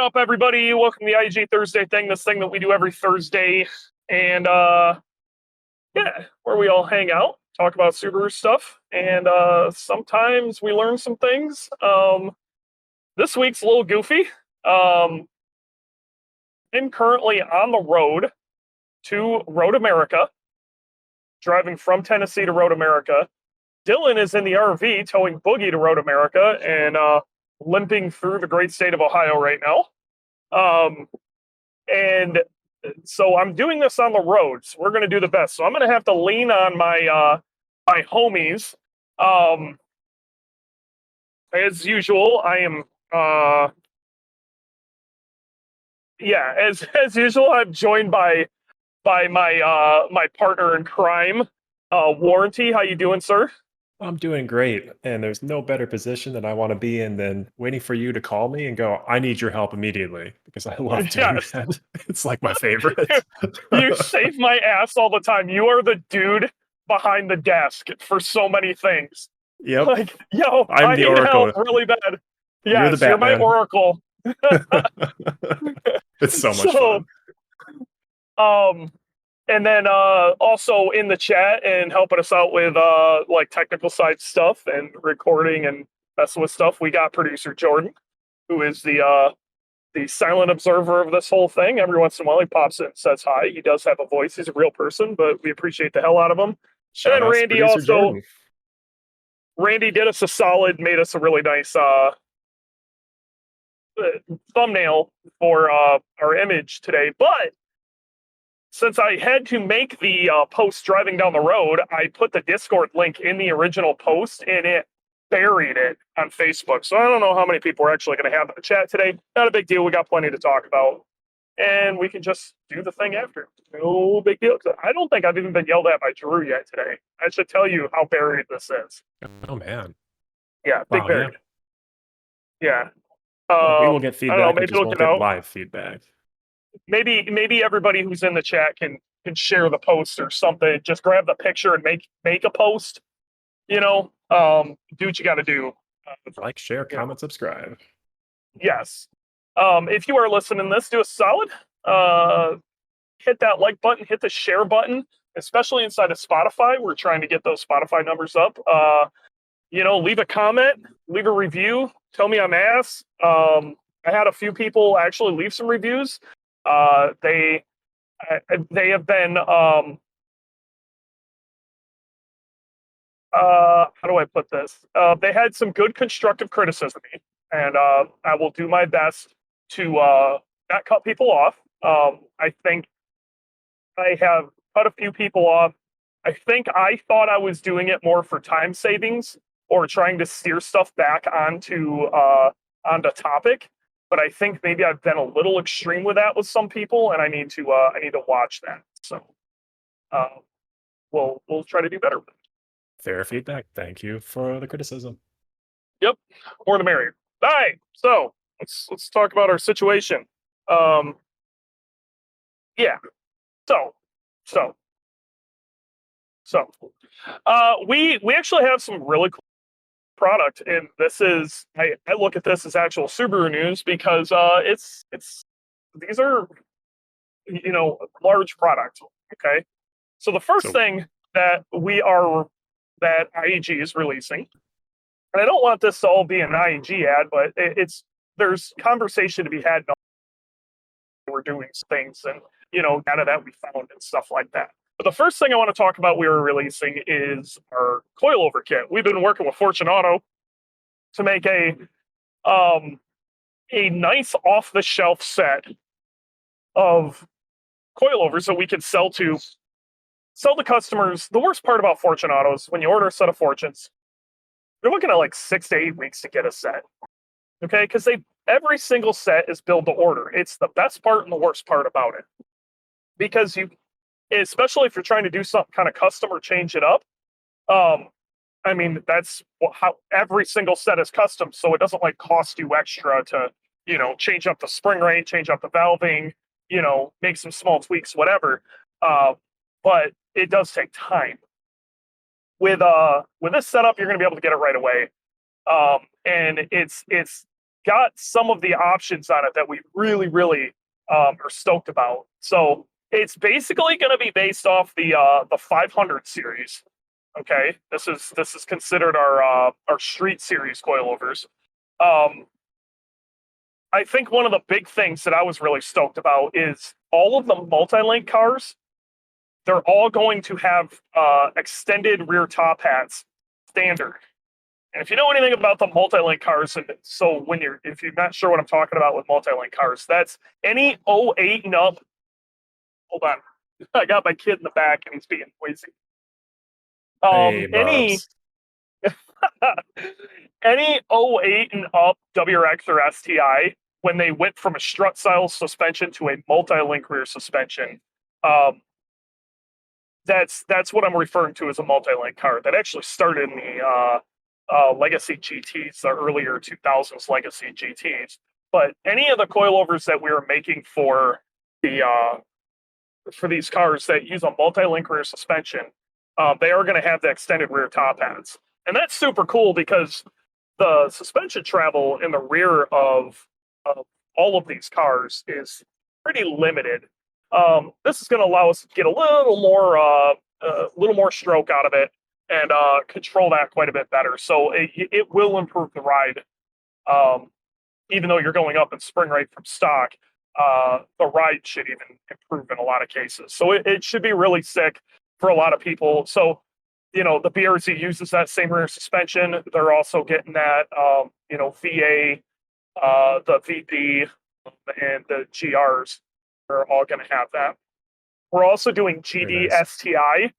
up, everybody? Welcome to the IAG Thursday Thing, this thing that we do every Thursday. And where we all hang out, talk about Subaru stuff, and sometimes we learn some things. This week's a little goofy. I'm currently on the road to Road America, driving from Tennessee to Road America. Dylan is in the RV towing Boogie to Road America and limping through the great state of Ohio right now. And so I'm doing this on the road. So we're going to do the best. So I'm going to have to lean on my my homies. As usual, I am as usual, I'm joined by my my partner in crime, Warranty. How you doing, sir? I'm doing great, and there's no better position that I want to be in than waiting for you to call me and go, I need your help immediately, because I love doing Yes. that. It's like my favorite. You save my ass all the time. You are the dude behind the desk for so many things. Yep, Like, yo, I'm I the need help Oracle. really bad. You're the Yes, you're my Batman. oracle. It's so much So, fun. um, and then also in the chat and helping us out with like technical side stuff and recording and messing with stuff, we got producer Jordan, who is the silent observer of this whole thing. Every once in a while, he pops in and says hi. He does have a voice. He's a real person, but we appreciate the hell out of him. And Shout then out to producer Jordan. Randy did us a solid, made us a really nice thumbnail for our image today. But since I had to make the post driving down the road, I put the Discord link in the original post and it buried it on Facebook. So I don't know how many people are actually going to have in the chat today. Not a big deal. We got plenty to talk about. And we can just do the thing after. No big deal. I don't think I've even been yelled at by Drew yet today. I should tell you how buried this is. Oh, man. Yeah, big Wow, buried. Yeah. Well, we will get I don't know. feedback. We Maybe just we'll won't get get out. live feedback. Maybe everybody who's in the chat can share the post or something. Just grab the picture and make a post. You know, do what you got to do. Like, share, You know. comment, subscribe. Yes. If you are listening to this, do a solid. Hit that like button, hit the share button, especially inside of Spotify. We're trying to get those Spotify numbers up. Leave a comment, leave a review, tell me I'm ass. I had a few people actually leave some reviews. They have been how do I put this? They had some good constructive criticism, and I will do my best to not cut people off. I think I have cut a few people off. I think I thought I was doing it more for time savings or trying to steer stuff back onto topic. But I think maybe I've been a little extreme with that with some people, and I need to watch that. So we'll try to do better with it. Fair feedback. Thank you for the criticism. Yep, more the merrier. All right, so let's talk about our situation. Yeah, so we actually have some really cool product, and this is I look at this as actual Subaru news because it's these are large product. Okay, so the first So- thing that that IAG is releasing, and I don't want this to all be an IAG ad, but there's conversation to be had. We're doing things and data that we found and stuff like that. But the first thing I want to talk about we were releasing is our coilover kit. We've been working with Fortune Auto to make a nice off the shelf set of coilovers that we can sell to customers. The worst part about Fortune Autos, when you order a set of Fortunes, you're looking at like 6 to 8 weeks to get a set. Okay, because every single set is build to order. It's the best part and the worst part about it. Because especially if you're trying to do something kind of custom or change it up, I mean, that's how every single set is custom. So it doesn't like cost you extra to, change up the spring rate, change up the valving, make some small tweaks, whatever. But it does take time. With this setup, you're going to be able to get it right away. And it's got some of the options on it that we really, really are stoked about. So it's basically going to be based off the 500 series. Okay, this is considered our street series coilovers. I think one of the big things that I was really stoked about is all of the multi-link cars. They're all going to have extended rear top hats standard. And if you know anything about the multi-link cars, and so if you're not sure what I'm talking about with multi-link cars, that's any '08 and up. Hold on, I got my kid in the back and he's being noisy. Hey, Any Bubs. any '08 and up WRX or STI, when they went from a strut style suspension to a multi-link rear suspension, that's what I'm referring to as a multi-link car. That actually started in the Legacy GTs, the earlier 2000s Legacy GTs. But any of the coilovers that we were making for these cars that use a multi-link rear suspension, they are going to have the extended rear top hats, and that's super cool because the suspension travel in the rear of all of these cars is pretty limited. This is going to allow us to get a little more stroke out of it and control that quite a bit better. So it will improve the ride. Even though you're going up in spring rate from stock, the ride should even improve in a lot of cases. So it should be really sick for a lot of people. So, the BRZ uses that same rear suspension. They're also getting that, VA, the VP, and the GRs are all going to have that. We're also doing Very GD nice. STI.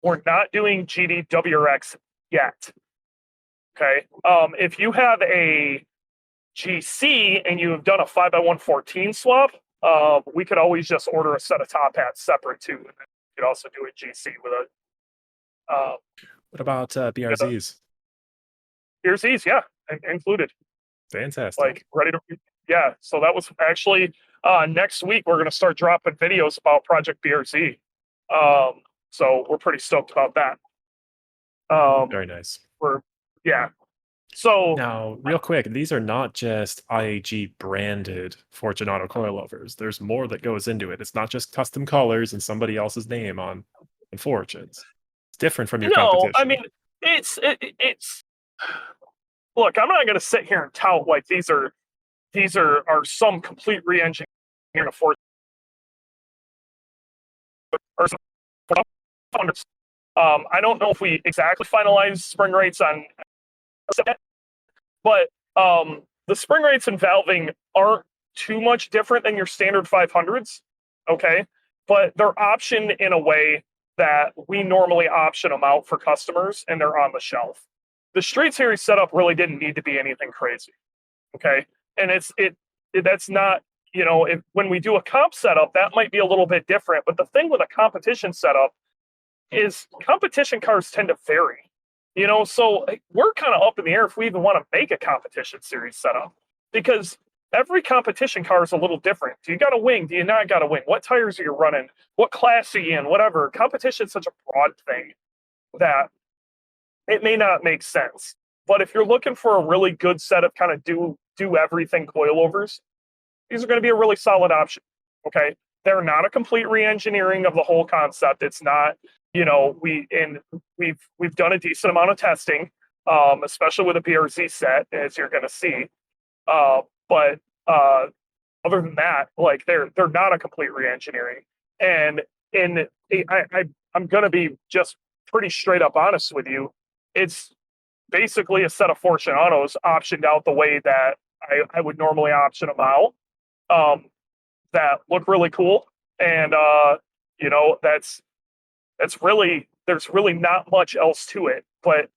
We're not doing GD WRX yet. Okay. If you have a GC and you have done a 5x114 swap, we could always just order a set of top hats separate too. And then you could also do a GC with a What about BRZs? BRZs, yeah, included. Fantastic. Like ready to, yeah. So that was actually next week we're going to start dropping videos about Project BRZ. So we're pretty stoked about that. Very nice. Yeah. So Now, real quick, these are not just IAG branded Fortunato coilovers. There's more that goes into it. It's not just custom colors and somebody else's name on Fortunes. It's different from your no, I competition. mean it's look, I'm not going to sit here and tout like these are some complete re-engineering of Fortune or some founders. I don't know if we exactly finalized spring rates on, but the spring rates and valving aren't too much different than your standard 500s. Okay, but they're optioned in a way that we normally option them out for customers, and they're on the shelf. The Street Series setup really didn't need to be anything crazy. Okay, and that's not, when we do a comp setup, that might be a little bit different. But the thing with a competition setup is competition cars tend to vary. So we're kind of up in the air if we even want to make a competition series setup, because every competition car is a little different. Do you got a wing? Do you not got a wing? What tires are you running? What class are you in? Whatever. Competition is such a broad thing that it may not make sense. But if you're looking for a really good set of kind of do everything coilovers, these are going to be a really solid option. Okay, they're not a complete re-engineering of the whole concept. It's not, we've done a decent amount of testing, especially with a BRZ set, as you're going to see. But other than that, like they're not a complete re-engineering. And I'm going to be just pretty straight up honest with you. It's basically a set of Fortunatos optioned out the way that I would normally option them out. That look really cool, and that's really, there's really not much else to it. But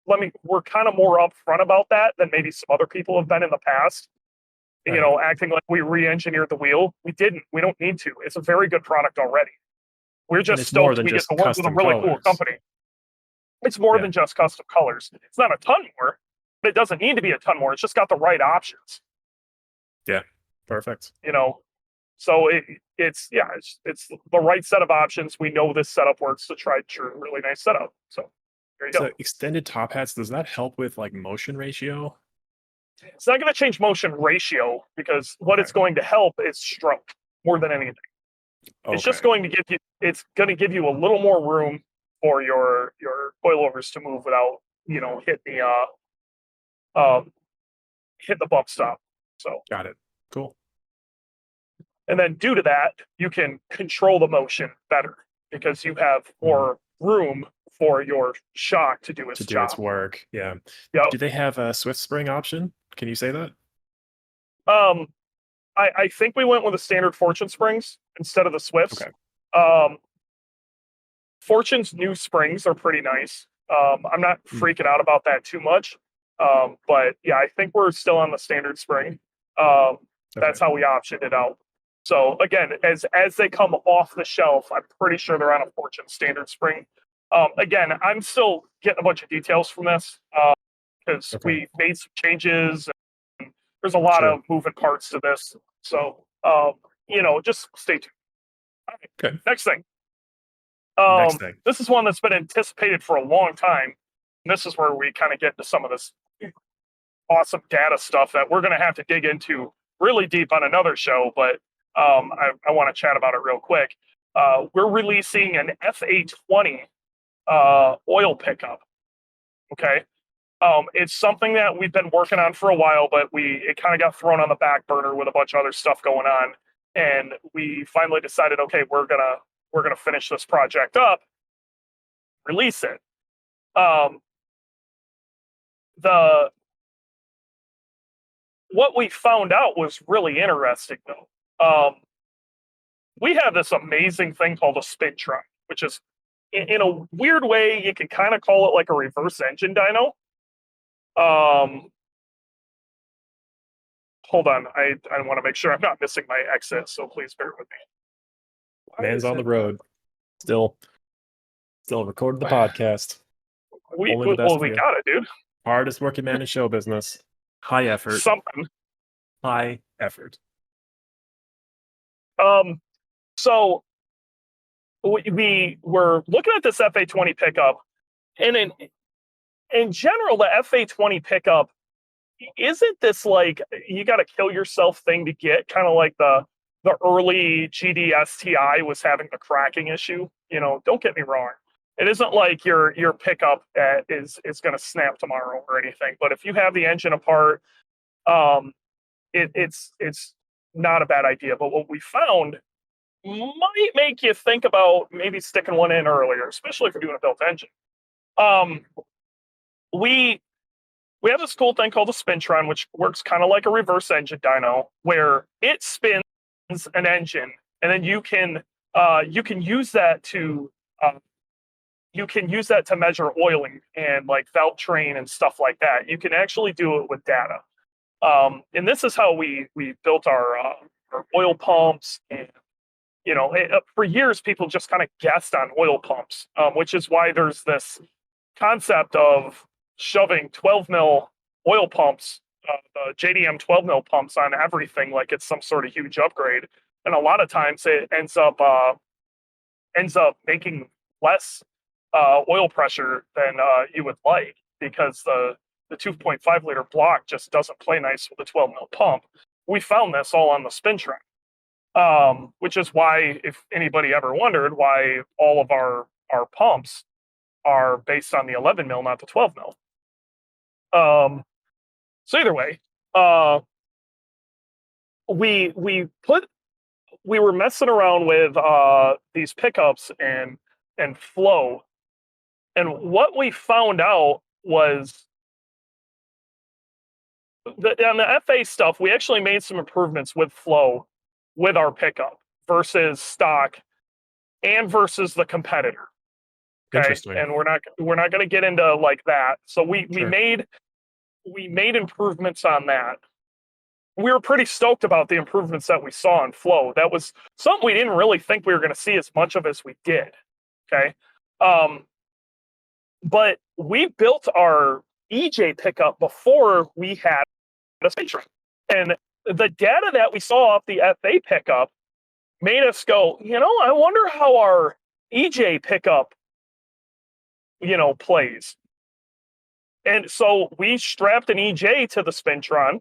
we're kind of more upfront about that than maybe some other people have been in the past. Right. Acting like we re-engineered the wheel. We didn't. We don't need to. It's a very good product already. We're just more stoked than we get just to work with a custom really cool colors. company. It's more Yeah. than just custom colors. It's not a ton more, but it doesn't need to be a ton more. It's just got the right options. Yeah. Perfect. So it's the right set of options. We know this setup works to try true, really nice setup. So there you go. So extended top hats, does that help with like motion ratio? It's not going to change motion ratio, because what it's Okay. going to help is stroke more than anything. It's just Okay. going to give you, it's going to give you a little more room for your coilovers to move without, hit the bump stop. So, Got it. Cool. and then due to that, you can control the motion better because you have more room for your shock to do its To do job. its work. Yeah. Yep. Do they have a Swift spring option? Can you say that? I think we went with the standard Fortune springs instead of the Swifts. Okay. Fortune's new springs are pretty nice. I'm not freaking out about that too much. But yeah, I think we're still on the standard spring. That's how we optioned it out. So again, as they come off the shelf, I'm pretty sure they're on a Fortune standard spring. Again, I'm still getting a bunch of details from this because we made some changes. And there's a lot of moving parts to this. So, just stay tuned. All right, Okay. next thing. Next thing. This is one that's been anticipated for a long time. And this is where we kind of get into some of this awesome data stuff that we're going to have to dig into really deep on another show. But I want to chat about it real quick. We're releasing an FA20 oil pickup. Okay. It's something that we've been working on for a while, but it kind of got thrown on the back burner with a bunch of other stuff going on. And we finally decided, okay, we're gonna finish this project up, release it. What we found out was really interesting, though. We have this amazing thing called a spintron, which is, in a weird way, you can kind of call it like a reverse engine dyno. Hold on, I want to make sure I'm not missing my exit, so please bear with me. Man's on the road. Still recording the podcast. We Only the best for you. got it, dude. Hardest working man in show business. High effort. Something. High effort. So we were looking at this FA20 pickup, and in general, the FA20 pickup isn't this like you got to kill yourself thing to get, kind of like the early GDSTI was having the cracking issue. Don't get me wrong. It isn't like your pickup is going to snap tomorrow or anything. But if you have the engine apart, it's not a bad idea. But what we found might make you think about maybe sticking one in earlier, especially if you're doing a built engine. We have this cool thing called a spintron, which works kind of like a reverse engine dyno, where it spins an engine, and then you can use that to measure oiling and like valve train and stuff like that. You can actually do it with data. And this is how we built our oil pumps. And for years, people just kind of guessed on oil pumps, which is why there's this concept of shoving 12 mil oil pumps, JDM 12 mil pumps on everything like it's some sort of huge upgrade. And a lot of times it ends up making less oil pressure than you would like, because the 2.5 liter block just doesn't play nice with the 12 mil pump. We found this all on the spintron, which is why, if anybody ever wondered why all of our pumps are based on the 11 mil, not the 12 mil. So either way, we were messing around with these pickups and flow, and what we found out was that on the FA stuff, we actually made some improvements with flow with our pickup versus stock and versus the competitor. Okay? Interesting. And we're not going to get into like that. So we made improvements on that. We were pretty stoked about the improvements that we saw in flow. That was something we didn't really think we were going to see as much of as we did. Okay. But we built our EJ pickup before we had a spintron. And the data that we saw off the FA pickup made us go, I wonder how our EJ pickup, plays. And so we strapped an EJ to the Spintron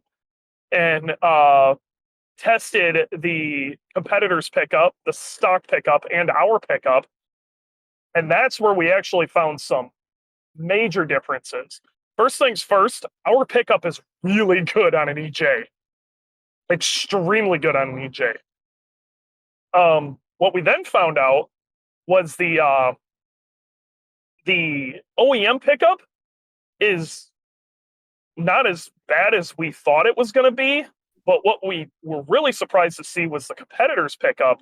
and tested the competitor's pickup, the stock pickup, and our pickup. And that's where we actually found some major differences. First things first, our pickup is really good on an EJ, extremely good on an EJ. What we then found out was the OEM pickup is not as bad as we thought it was going to be. But what we were really surprised to see was the competitor's pickup.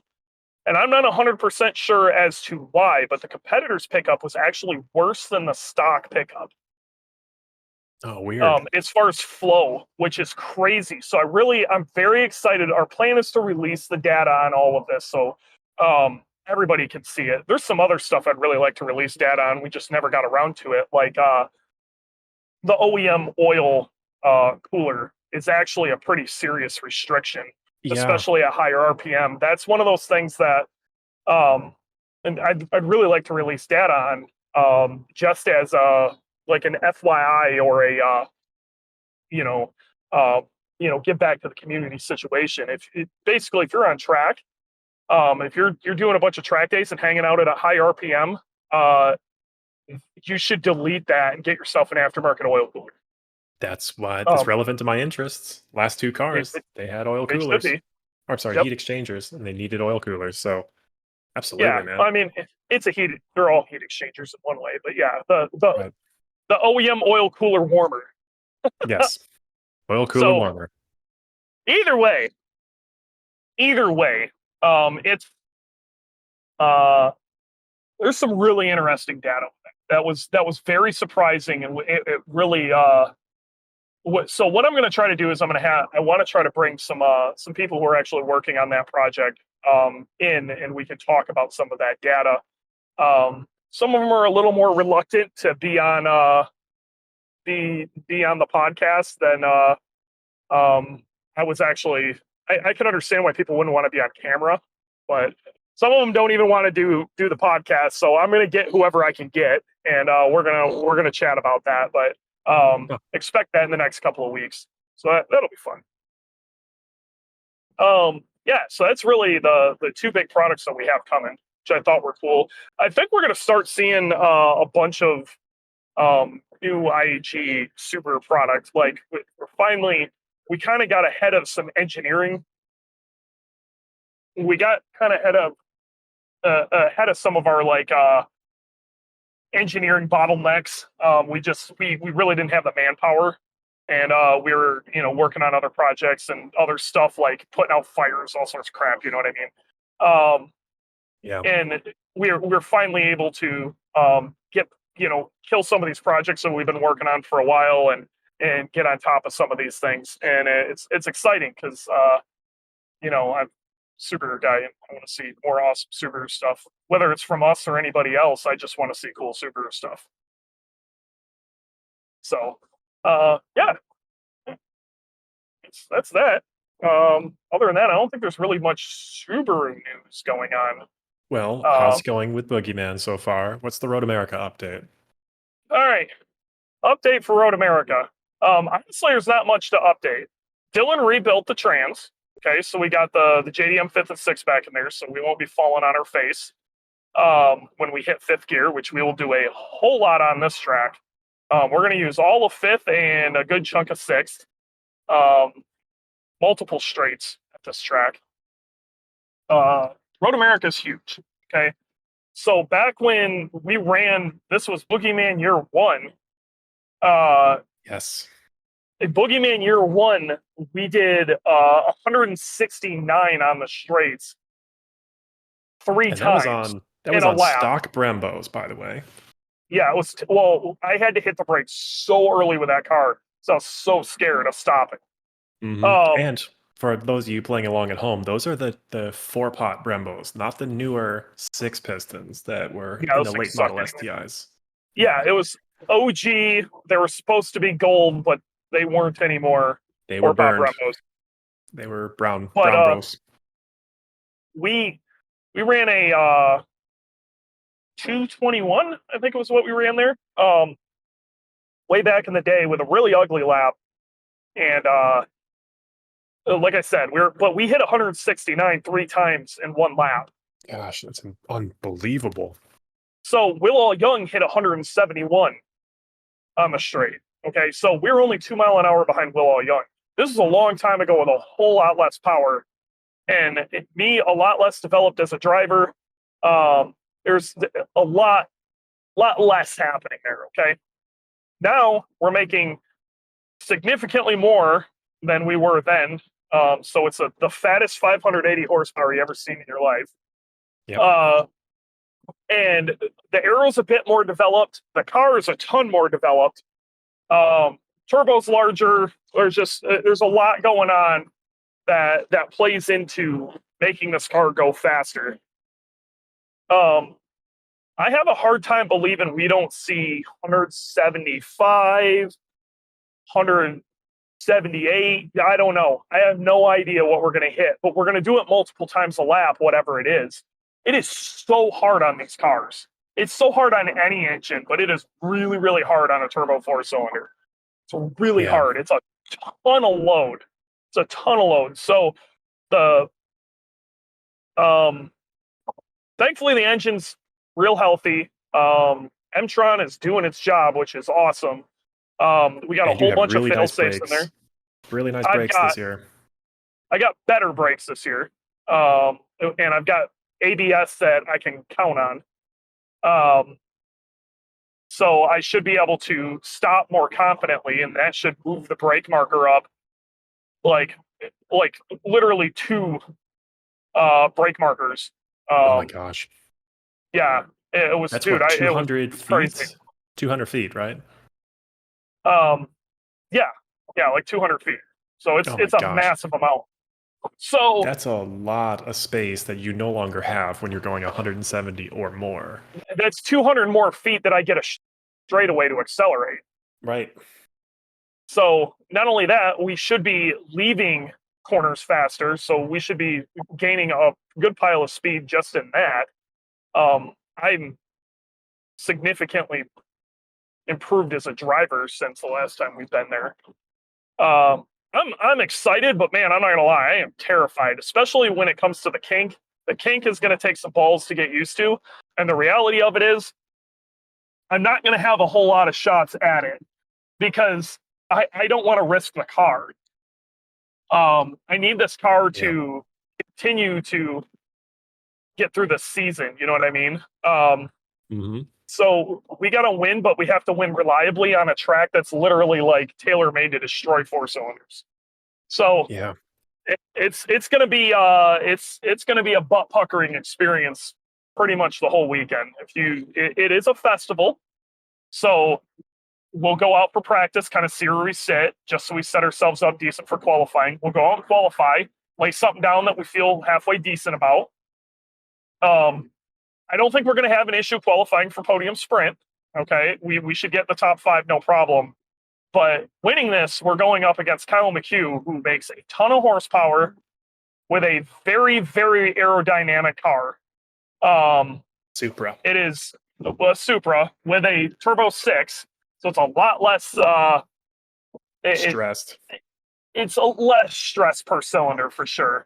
And I'm not 100% sure as to why, but the competitor's pickup was actually worse than the stock pickup. Oh, weird. As far as flow, which is crazy. So I'm very excited. Our plan is to release the data on all of this, so everybody can see it. There's some other stuff I'd really like to release data on. We just never got around to it. Like the OEM oil cooler is actually a pretty serious restriction, Yeah. especially at higher RPM. That's one of those things that, and I'd really like to release data on, just as like an FYI or a you know, give back to the community situation. Basically, if you're on track, if you're doing a bunch of track days and hanging out at a high RPM, you should delete that and get yourself an aftermarket oil cooler. That's what is Um, relevant to my interests. Last two it, cars, it, they had oil it should coolers. be. Or, I'm sorry, Yep. heat exchangers, and they needed oil coolers. So, Yeah. absolutely, man. I mean, it's a heat. They're all heat exchangers in one way, but yeah, the OEM oil cooler warmer. Yes. Oil cooler So warmer. either way, it's uh, there's some really interesting data that was very surprising, and it really so what I'm going to try to do is I want to try to bring some people who are actually working on that project in, and we can talk about some of that data. Some of them are a little more reluctant to be on the podcast than I was actually. I can understand why people wouldn't want to be on camera, but some of them don't even want to do the podcast. So I'm going to get whoever I can get, and we're gonna chat about that. But Huh. expect that in the next couple of weeks. So that'll be fun. Yeah, so that's really the two big products that we have coming, which I thought were cool. I think we're going to start seeing a bunch of new IAG super products. Like we kind of got ahead of some engineering. We got kind of ahead of some of our like engineering bottlenecks. We really didn't have the manpower, and we were working on other projects and other stuff like putting out fires, all sorts of crap. You know what I mean? Yeah. And we're finally able to get kill some of these projects that we've been working on for a while and get on top of some of these things. And it's exciting because I'm a Subaru guy and I want to see more awesome Subaru stuff. Whether it's from us or anybody else, I just want to see cool Subaru stuff. So yeah, that's that. Other than that, I don't think there's really much Subaru news going on. Well, how's it going with Boogeyman so far? What's the Road America update? All right, update for Road America. Honestly, there's not much to update. Dylan rebuilt the trans. Okay, so we got the JDM fifth and sixth back in there, so we won't be falling on our face when we hit fifth gear, which we will do a whole lot on this track. We're going to use all of fifth and a good chunk of sixth. Multiple straights at this track. Road America is huge. Okay, so back when we ran, this was Boogeyman year one. Yes. In Boogeyman year one, we did 169 on the straights three And times that in was a on lap. stock Brembos, by the way. Yeah, it was. Well, I had to hit the brakes so early with that car, so I was so scared of stopping. And for those of you playing along at home, those are the 4-pot Brembos, not the newer 6 pistons that were in the late model STIs. Yeah, it was OG. They were supposed to be gold, but they weren't anymore. They were burned. Brembos. They were brown But bros. we ran a 221, I think it was what we ran there. way back in the day with a really ugly lap, and like I said, we hit 169 3 times in one lap. Gosh, that's unbelievable. So Will Young hit 171 on the straight. Okay, so we're only 2 mile an hour behind Will Young. This is a long time ago with a whole lot less power, and me a lot less developed as a driver. There's a lot less happening there. Okay, now we're making significantly more than we were then. So it's the fattest 580 horsepower you ever seen in your life. Yep. And the aero's a bit more developed. The car is a ton more developed. Turbo's larger. There's a lot going on that plays into making this car go faster. I have a hard time believing we don't see 175, 178. I don't know. I have no idea what we're going to hit, but we're going to do it multiple times a lap, whatever it is. It is so hard on these cars. It's so hard on any engine, but it is really, really hard on a turbo 4-cylinder. It's really hard. It's a ton of load. So thankfully the engine's real healthy. M-Tron is doing its job, which is awesome. We got a whole bunch of fail safes in there. Really nice brakes this year. I got better brakes this year. And I've got ABS that I can count on. So I should be able to stop more confidently, and that should move the brake marker up like literally 2 brake markers. Oh my gosh. Yeah, it was. That's dude, what, 200 feet? Crazy. 200 feet, right? Yeah, like 200 feet. So it's a massive amount. So that's a lot of space that you no longer have when you're going 170 or more. That's 200 more feet that I get a straightaway to accelerate. Right. So not only that, we should be leaving corners faster. So we should be gaining a good pile of speed just in that. I'm significantly improved as a driver since the last time we've been there. I'm excited, but man, I'm not gonna lie, I am terrified, especially when it comes to the kink. The kink is gonna take some balls to get used to, and the reality of it is, I'm not gonna have a whole lot of shots at it because I don't want to risk the car. I need this car to continue to get through the season. You know what I mean? So we got to win, but we have to win reliably on a track that's literally like tailor-made to destroy 4-cylinders. So it's going to be it's going to be a butt puckering experience pretty much the whole weekend. It is a festival, so we'll go out for practice, kind of see where we sit, just so we set ourselves up decent for qualifying. We'll go out and qualify, lay something down that we feel halfway decent about. I don't think we're going to have an issue qualifying for podium sprint. Okay, we should get the top 5, no problem. But winning this, we're going up against Kyle McHugh, who makes a ton of horsepower with a very, very aerodynamic car. Supra. It is a Supra with a Turbo 6, so it's a lot less stressed. It's a less stress per cylinder for sure.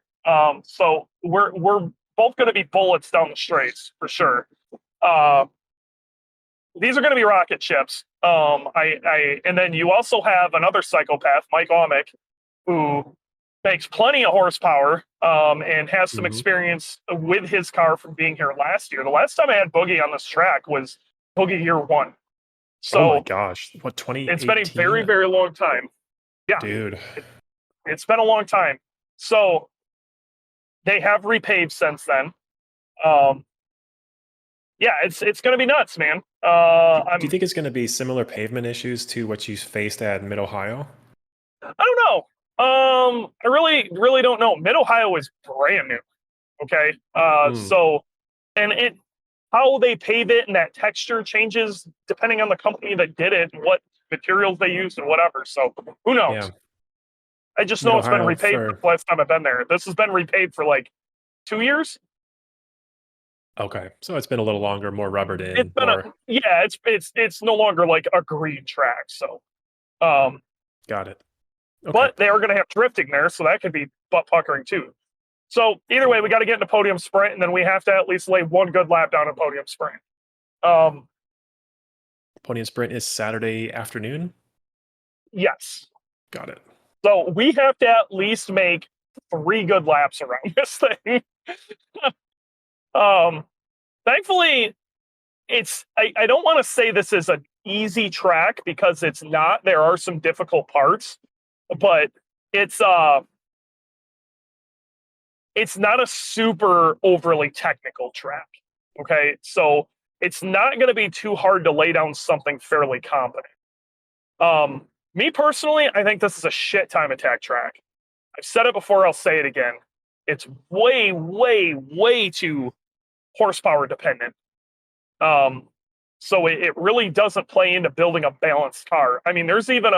So we're both going to be bullets down the straights for sure. These are going to be rocket ships. And then you also have another psychopath, Mike Omick, who makes plenty of horsepower and has some experience with his car from being here last year. The last time I had Boogie on this track was Boogie year 1. So, oh my gosh, what, 2018? It's been a very, very long time. Yeah, dude, it's been a long time. So they have repaved since then. Yeah, it's going to be nuts, man. Do you think it's going to be similar pavement issues to what you faced at Mid-Ohio? I don't know. I really don't know. Mid-Ohio is brand new. Okay. So, and how they pave it and that texture changes depending on the company that did it and what materials they used and whatever. So who knows? Yeah. I just know it's been repaved the last time I've been there. This has been repaved for like 2 years. Okay, so it's been a little longer, more rubbered It's in, been a more. yeah, it's no longer like a green track. So, um, Got it. Okay. but they are going to have drifting there, so that could be butt puckering too. So either way, we got to get into podium sprint, and then we have to at least lay one good lap down in podium sprint. Um, Podium sprint is Saturday afternoon. yes. Got it. So we have to at least make 3 good laps around this thing. um, thankfully, I don't want to say this is an easy track because it's not. There are some difficult parts, but it's it's not a super overly technical track. Okay, so it's not going to be too hard to lay down something fairly competent. Me personally, I think this is a shit time attack track. I've said it before, I'll say it again. It's way, way, way too horsepower dependent. So it really doesn't play into building a balanced car. I mean, there's even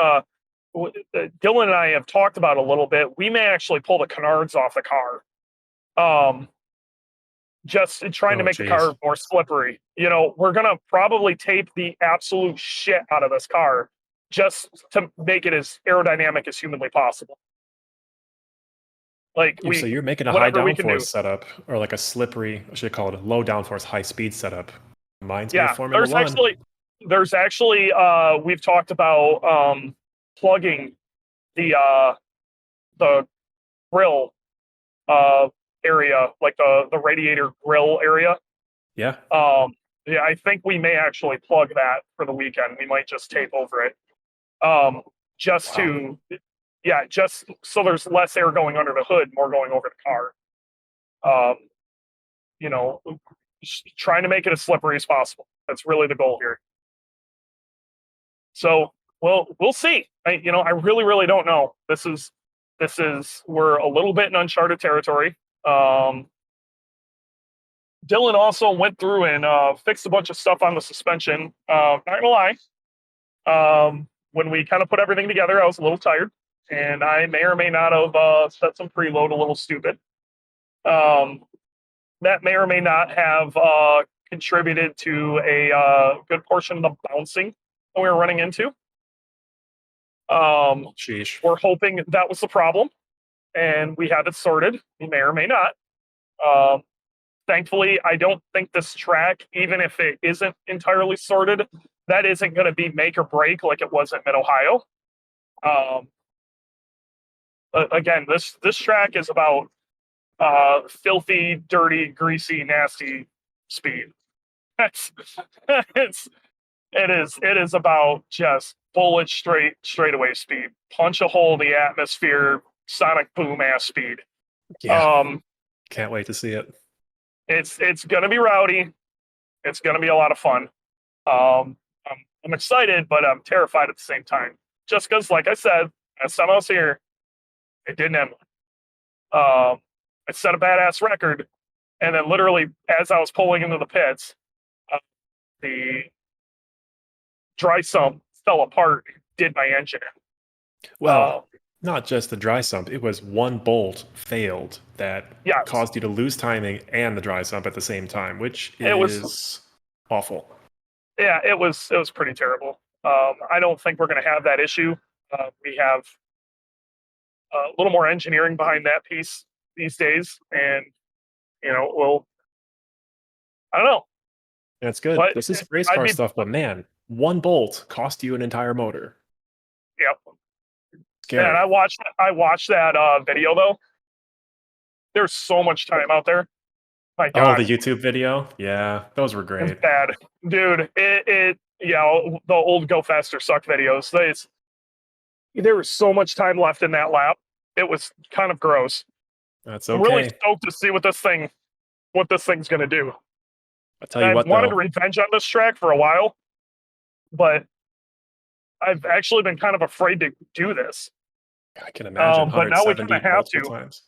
Dylan and I have talked about a little bit. We may actually pull the canards off the car. Just trying to Oh, make the jeez. car more slippery. You know, we're gonna probably tape the absolute shit out of this car just to make it as aerodynamic as humanly possible. Like So you're making a high whatever we can downforce do. setup, or like a slippery, I should call it a low downforce, high speed setup. Reminds me of Yeah, Formula One. there's actually we've talked about plugging the grill uh area, like the radiator grill area. Yeah. Yeah, I think we may actually plug that for the weekend. We might just tape over it. Just Wow. to yeah, just so there's less air going under the hood, more going over the car. Um, you know, trying to make it as slippery as possible. That's really the goal here. So, well, we'll see. I really, really don't know. This is we're a little bit in uncharted territory. Dylan also went through and fixed a bunch of stuff on the suspension. Not gonna lie, when we kind of put everything together, I was a little tired, and I may or may not have set some preload a little stupid. Um, that may or may not have contributed to a good portion of the bouncing that we were running into. Sheesh. We're hoping that was the problem, and we have it sorted. We may or may not. Um, Thankfully, I don't think this track, even if it isn't entirely sorted, that isn't going to be make or break like it was at Mid Ohio. Um, again, this track is about filthy, dirty, greasy, nasty speed. That's it is about just bullet straightaway speed, punch a hole in the atmosphere, sonic boom ass speed. Yeah. Um, Can't wait to see it. it's gonna be rowdy. It's gonna be a lot of fun. I'm excited, but I'm terrified at the same time. Just because, like I said, last time I was here, it didn't end. I set a badass record, and then literally as I was pulling into the pits, the dry sump fell apart, did my engine in. Well, not just the dry sump, it was one bolt failed that Yes, caused you to lose timing and the dry sump at the same time, which it was. is awful. Yeah, it was pretty terrible. I don't think we're going to have that issue. We have a little more engineering behind that piece these days, and we'll. I don't know, That's good. but This is race I'd car be. stuff, but man, one bolt cost you an entire motor. Yep. Man, Scary. I watched that video though. There's so much time out there. My Oh, the God, YouTube video? Yeah, those were it's great. bad, dude. The old Go Faster Suck videos. There was so much time left in that lap. It was kind of gross. That's I'm really okay. stoked to see what this thing's gonna do. I'll tell you I've what, wanted though. revenge on this track for a while, but I've actually been kind of afraid to do this. I can imagine But now we kind 170 of have multiple to. times.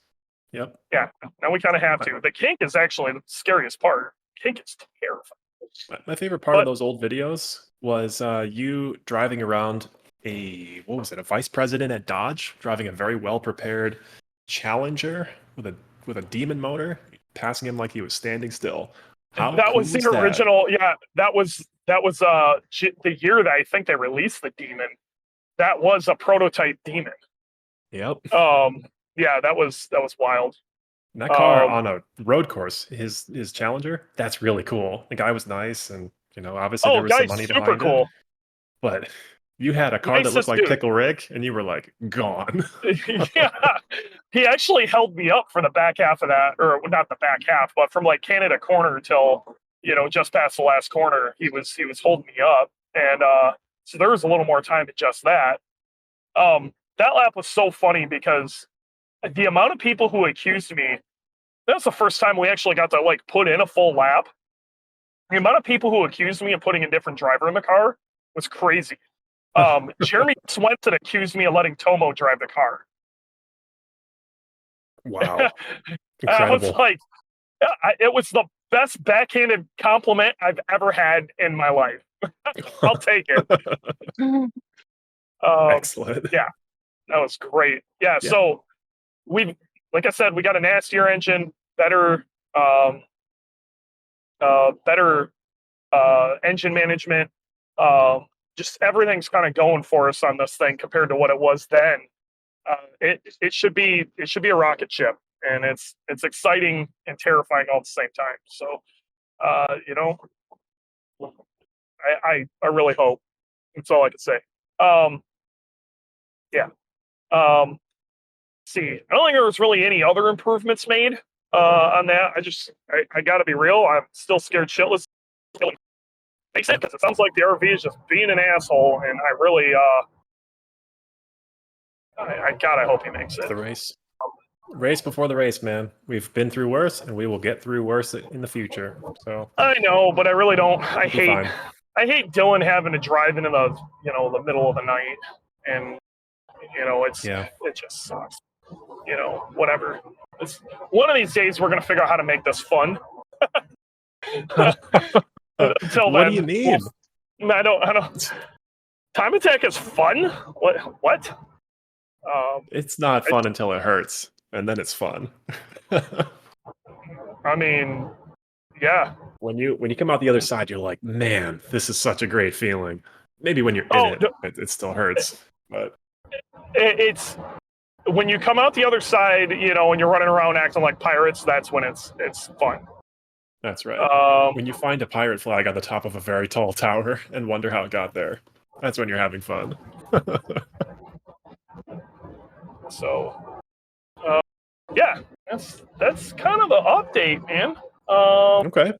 Yep. Yeah, now we kind of have My, to. The kink is actually the scariest part. Kink is terrifying. my favorite part of But those old videos was you driving around what was it, a vice president at Dodge, driving a very well prepared Challenger with a demon motor, passing him like he was standing still. How That cool was the was that? original. Yeah, that was the year that I think they released the Demon. That was a prototype Demon. Yep. Yeah, that was wild. And that car Um, on a road course, his Challenger, that's really cool. The guy was nice, and obviously there oh, was some guy's money super behind it. cool. But you had a car that looked Nicest like dude. Pickle Rick, and you were like gone. Yeah, he actually held me up for the back half of that, or not the back half, but from like Canada corner till just past the last corner, he was holding me up, and so there was a little more time to just that. That lap was so funny because the amount of people who accused me. That was the first time we actually got to like put in a full lap. The amount of people who accused me of putting a different driver in the car was crazy. Jeremy Swenson accused me of letting Tomo drive the car. Wow. I was Incredible. like, yeah, it was the best backhanded compliment I've ever had in my life. I'll take it. Excellent. Yeah, that was great. Yeah, Yeah. so we, like I said, we got a nastier engine, um, better engine management. Just everything's kind of going for us on this thing compared to what it was then. It should be a rocket ship, and it's exciting and terrifying all at the same time. So, you know, I really hope. That's all I can say. Um, yeah. See, I don't think there was really any other improvements made on that. I got to be real. I'm still scared shitless. Makes sense because it sounds like the RV is just being an asshole, and I really, God, I hope he makes It's it. the race. Race before the race, man. We've been through worse, and we will get through worse in the future. So I know, but I really don't. we'll be fine. I hate Dylan having to drive into the middle of the night, and Yeah. it just sucks. Whatever. It's one of these days we're gonna figure out how to make this fun. Until What do you then, mean? I don't. Time attack is fun. What? It's not I, fun until it hurts, and then it's fun. I mean, yeah. When you come out the other side, you're like, man, this is such a great feeling. Maybe when you're in Oh, it, it still hurts. But it's when you come out the other side, and you're running around acting like pirates. That's when it's fun. that's right. Um, When you find a pirate flag on the top of a very tall tower and wonder how it got there, that's when you're having fun. so, uh, yeah, that's kind of the update, man. Okay.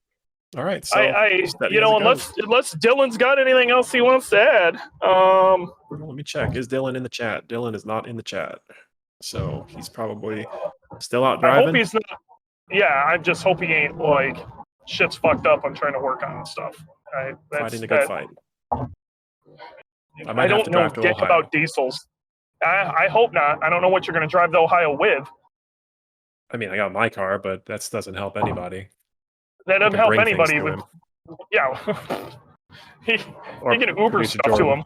All right. So I steady as it goes. unless Dylan's got anything else he wants to add. Let me check. Is Dylan in the chat? Dylan is not in the chat. So he's probably still out I hope driving. he's not. Yeah, I just hope he ain't like shit's fucked up. I'm trying to work on stuff. Fighting the good fight. I might I have to don't know drive to dick Ohio. about diesels. I hope not. I don't know what you're going to drive to Ohio with. I mean, I got my car, but that doesn't help anybody. That I doesn't can help bring things anybody to with. him. Yeah, he Or can Uber producer stuff to Jordan. him.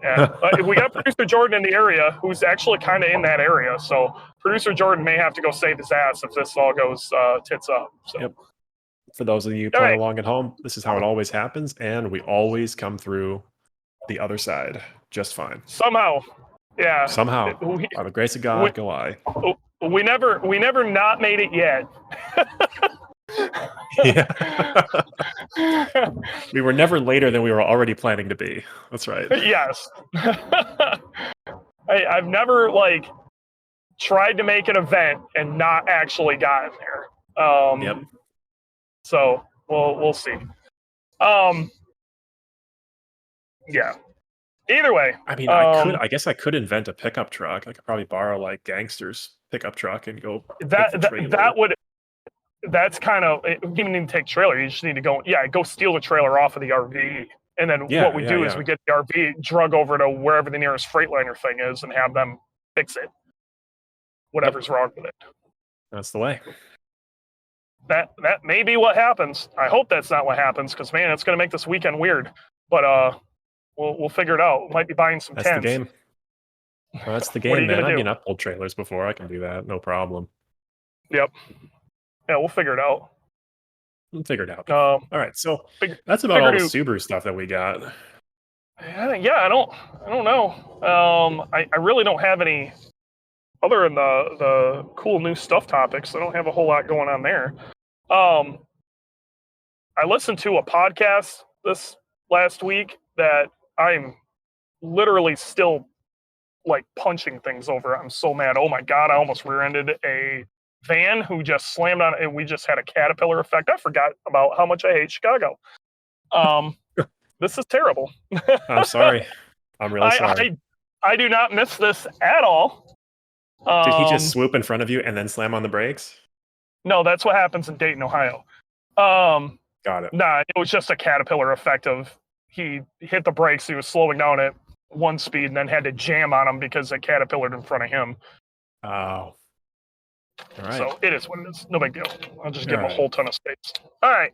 Yeah, we got producer Jordan in the area, who's actually kind of in that area. So producer Jordan may have to go save his ass if this all goes tits up. So. Yep. For those of you All playing right. along at home, this is how it always happens, and we always come through the other side just fine. Somehow, yeah. Somehow, by the grace of we, God, go I. we never not made it yet. Yeah. We were never later than we were already planning to be. That's right. Yes. I've never tried to make an event and not actually gotten there. Yep. So we'll see. Yeah. Either way. I mean, I guess I could invent a pickup truck. I could probably borrow like Gangster's pickup truck and go take the trailer. That's kind of, you don't need to take trailer. You just need to go steal the trailer off of the RV. And then what we do is we get the RV drug over to wherever the nearest Freightliner thing is and have them fix it. Whatever's wrong with it. That's the way. That may be what happens. I hope that's not what happens because, man, it's going to make this weekend weird. But we'll figure it out. Might be buying some That's tents. the game. Well, that's the What are game, you man. gonna I do? mean, I've pulled trailers before. I can do that. No problem. Yep. Yeah, we'll figure it out. We'll figure it out. Um, All right, so fig- that's about all figured the it. Subaru stuff that we got. Yeah, I don't know. I really don't have any other than the cool new stuff topics. I don't have a whole lot going on there. Um, I listened to a podcast this last week that I'm literally still like punching things over. I'm so mad. Oh my god! I almost rear-ended a van who just slammed on it, and we just had a caterpillar effect. I forgot about how much I hate Chicago. Um, this is terrible. I'm sorry. I'm really sorry. I do not miss this at all. Did he just Um, swoop in front of you and then slam on the brakes? no, that's what happens in Dayton, Ohio. Um, Got it. nah, it was just a caterpillar effect of he hit the brakes. He was slowing down at one speed and then had to jam on him because a caterpillar in front of him. Oh. All right. So it is what it is. No big deal. I'll just give him a Alright. whole ton of space. All right.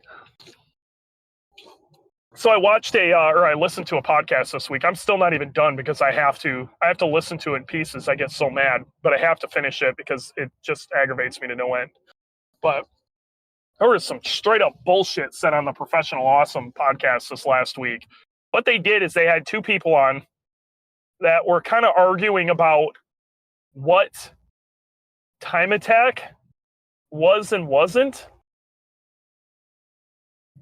So I watched or I listened to a podcast this week. I'm still not even done because I have to listen to it in pieces. I get so mad, but I have to finish it because it just aggravates me to no end. But there was some straight up bullshit said on the Professional Awesome podcast this last week. What they did is they had two people on that were kind of arguing about what time attack was and wasn't.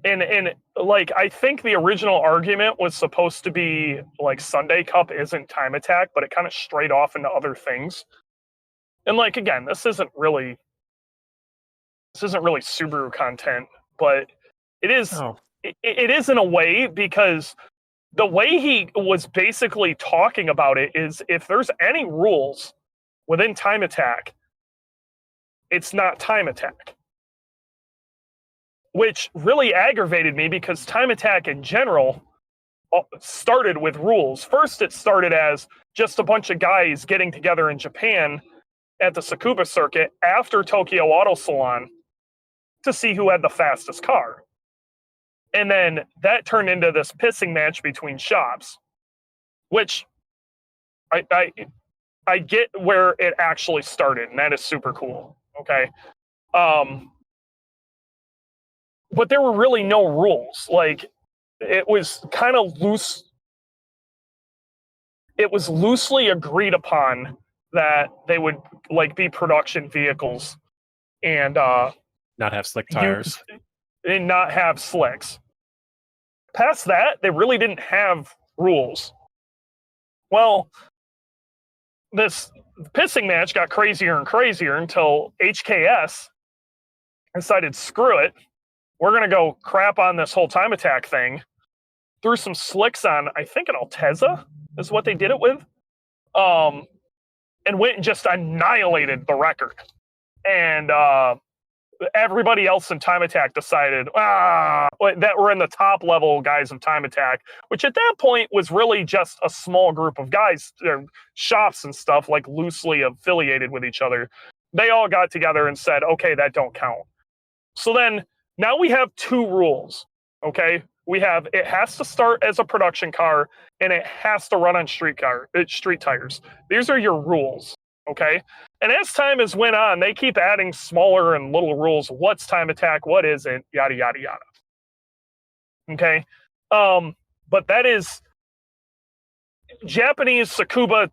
And like I think the original argument was supposed to be like Sunday Cup isn't time attack, but it kind of strayed off into other things. And like again, this isn't really Subaru content, but it is Oh. it is in a way because the way he was basically talking about it is if there's any rules within time attack, it's not time attack. Which really aggravated me because time attack in general started with rules. First, it started as just a bunch of guys getting together in Japan at the Tsukuba circuit after Tokyo Auto Salon to see who had the fastest car. And then that turned into this pissing match between shops, which I get where it actually started, and that is super cool. Okay. But there were really no rules. Like it was kind of loose. It was loosely agreed upon that they would like be production vehicles and Not have slick tires. and not have slicks. Past that, they really didn't have rules. Well, this pissing match got crazier and crazier until HKS decided, screw it. We're going to go crap on this whole time attack thing. Threw some slicks on, I think, an Altezza is what they did it with. And went and just annihilated the record. And everybody else in time attack decided that were in the top level guys of time attack, which at that point was really just a small group of guys, shops and stuff, like loosely affiliated with each other. They all got together and said, okay, that don't count. So then now we have two rules. Okay, we have it has to start as a production car and it has to run on street tires. These are your rules. Okay, and as time has went on, they keep adding smaller and little rules. What's time attack? What isn't? Yada yada yada. Okay, but that is Japanese Tsukuba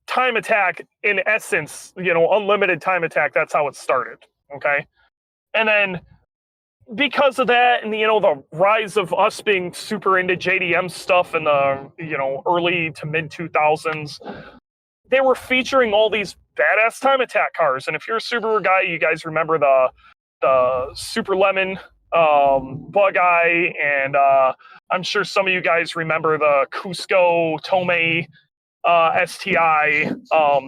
time attack in essence. Unlimited time attack. That's how it started. Okay, and then because of that, and the rise of us being super into JDM stuff in the early to mid 2000s. They were featuring all these badass time attack cars. And if you're a Subaru guy, you guys remember the Super Lemon Bug Eye, and I'm sure some of you guys remember the Cusco Tomei STI.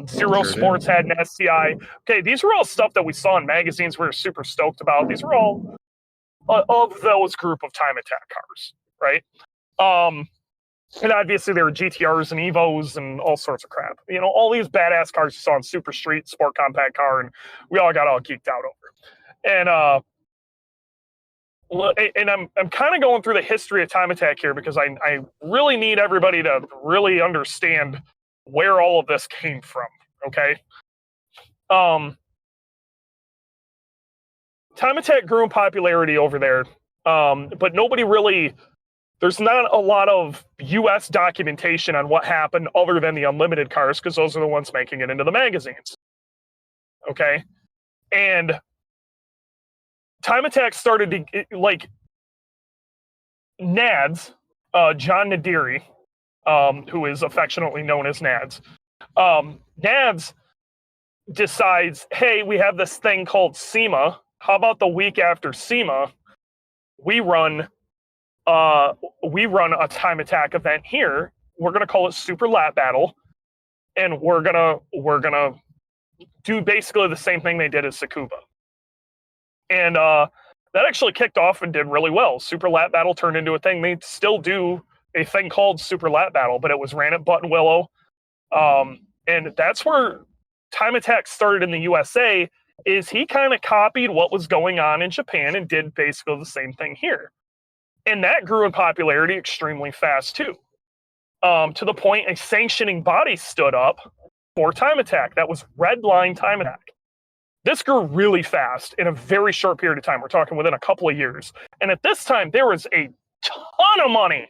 Zero Sports had an STI. Okay, these were all stuff that we saw in magazines we were super stoked about. These were all of those group of time attack cars, right? And obviously there were GTRs and Evos and all sorts of crap. All these badass cars you saw on Super Street, Sport Compact Car, and we all got all geeked out over. And I'm kind of going through the history of time attack here because I really need everybody to really understand where all of this came from. Okay. Time Attack grew in popularity over there, but nobody really. There's not a lot of U.S. documentation on what happened other than the unlimited cars, because those are the ones making it into the magazines. Okay, and Time Attack started to like Nads, John Nadiri, who is affectionately known as Nads. Nads decides, hey, we have this thing called SEMA. How about the week after SEMA, we run a Time Attack event here. We're gonna call it Super Lap Battle, and we're gonna do basically the same thing they did at Tsukuba. And that actually kicked off and did really well. Super Lap Battle turned into a thing. They still do a thing called Super Lap Battle, but it was ran at Button Willow. And that's where Time Attack started in the USA, is he kind of copied what was going on in Japan and did basically the same thing here. And that grew in popularity extremely fast too. To the point a sanctioning body stood up for Time Attack. That was Redline Time Attack. This grew really fast in a very short period of time. We're talking within a couple of years. And at this time, there was a ton of money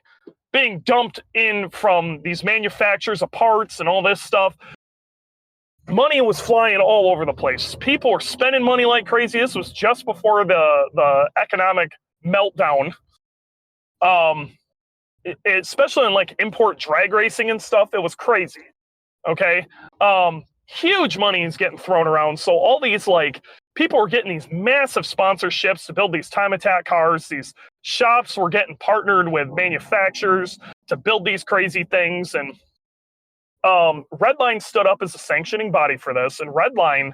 being dumped in from these manufacturers of parts and all this stuff. Money was flying all over the place. People were spending money like crazy. This was just before the economic meltdown. Especially in like import drag racing and stuff, it was crazy. Okay. Huge money is getting thrown around. So all these like people were getting these massive sponsorships to build these Time Attack cars. These shops were getting partnered with manufacturers to build these crazy things. And Redline stood up as a sanctioning body for this. And Redline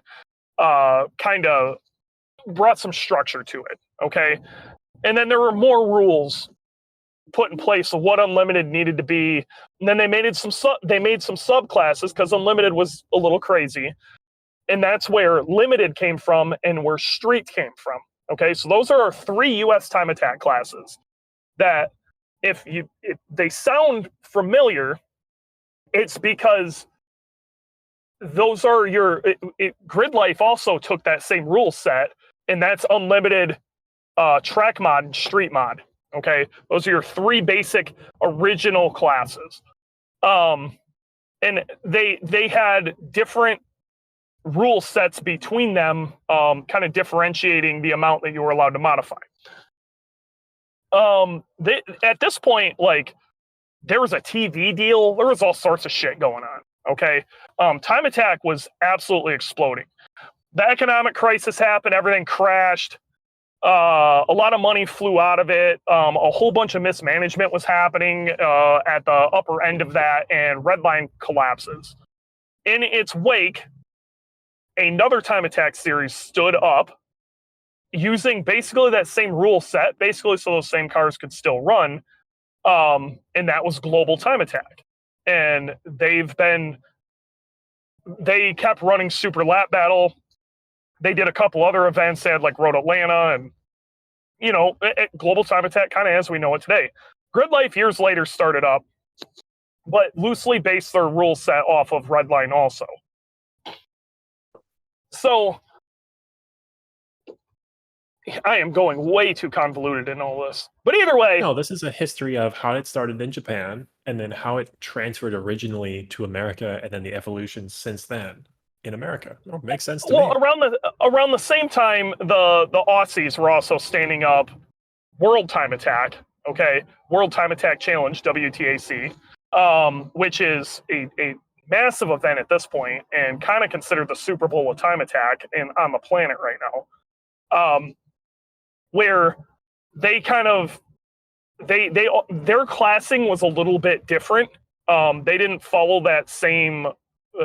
kind of brought some structure to it. Okay. And then there were more rules put in place of what unlimited needed to be, and then they made some subclasses because unlimited was a little crazy, and that's where limited came from and where street came from. Okay, so those are our 3 U.S. Time Attack classes that if they sound familiar, it's because those are your Grid Life also took that same rule set, and that's unlimited, track mod, and street mod. Okay, those are your 3 basic original classes. And they had different rule sets between them, kind of differentiating the amount that you were allowed to modify. At this point, like, there was a TV deal, there was all sorts of shit going on. Okay, Time Attack was absolutely exploding. The economic crisis happened, everything crashed. A lot of money flew out of it. A whole bunch of mismanagement was happening at the upper end of that, and Redline collapses. In its wake, another Time Attack series stood up using basically that same rule set, basically so those same cars could still run, and that was Global Time Attack. And they kept running Super Lap Battle. They did a couple other events. They had like Road Atlanta and, Global Time Attack kind of as we know it today. Grid Life years later started up, but loosely based their rule set off of Redline also. So I am going way too convoluted in all this. But either way. No, this is a history of how it started in Japan and then how it transferred originally to America and then the evolution since then in America. Oh, makes sense to me. Around the same time, the Aussies were also standing up World Time Attack, okay? World Time Attack Challenge, WTAC, which is a massive event at this point and kind of considered the Super Bowl of Time Attack on the planet right now. Where they kind of their classing was a little bit different. They didn't follow that same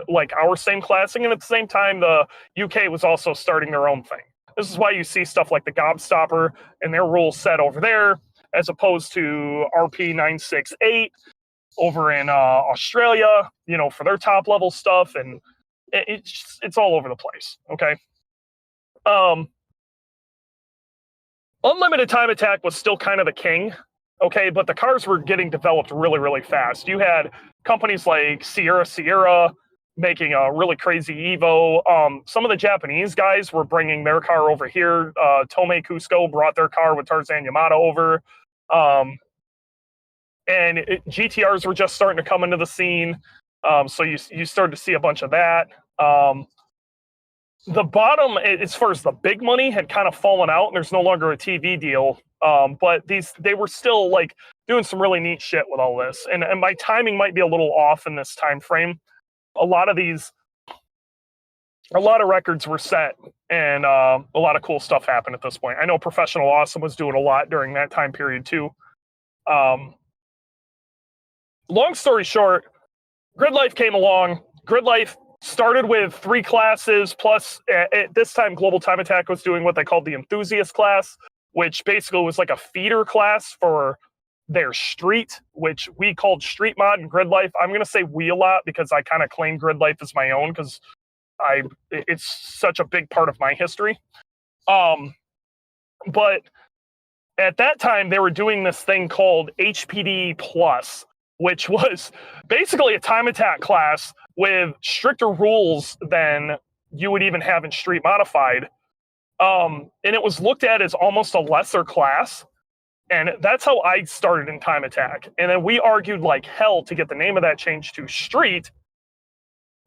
like our same classing, and at the same time the UK was also starting their own thing. This is why you see stuff like the Gobstopper and their rules set over there, as opposed to RP 968 over in Australia, for their top level stuff, and it's all over the place. Okay. Unlimited Time Attack was still kind of the king, okay, but the cars were getting developed really, really fast. You had companies like Sierra, making a really crazy Evo. Some of the Japanese guys were bringing their car over here. Tomei Cusco brought their car with Tarzan Yamada over. And GTRs were just starting to come into the scene. So you started to see a bunch of that. The bottom, as far as the big money, had kind of fallen out, and there's no longer a TV deal. But they were still like doing some really neat shit with all this. And my timing might be a little off in this time frame. A lot of records were set, and a lot of cool stuff happened at this point. I know Professional Awesome was doing a lot during that time period too. Long story short, Grid Life came along. Grid Life started with 3 classes, plus at this time, Global Time Attack was doing what they called the Enthusiast class, which basically was like a feeder class for their street, which we called Street Mod and Grid Life. I'm going to say we a lot because I kind of claim Grid Life as my own because it's such a big part of my history. But at that time, they were doing this thing called HPD Plus, which was basically a time attack class with stricter rules than you would even have in Street Modified. And it was looked at as almost a lesser class. And that's how I started in time attack. And then we argued like hell to get the name of that changed to Street.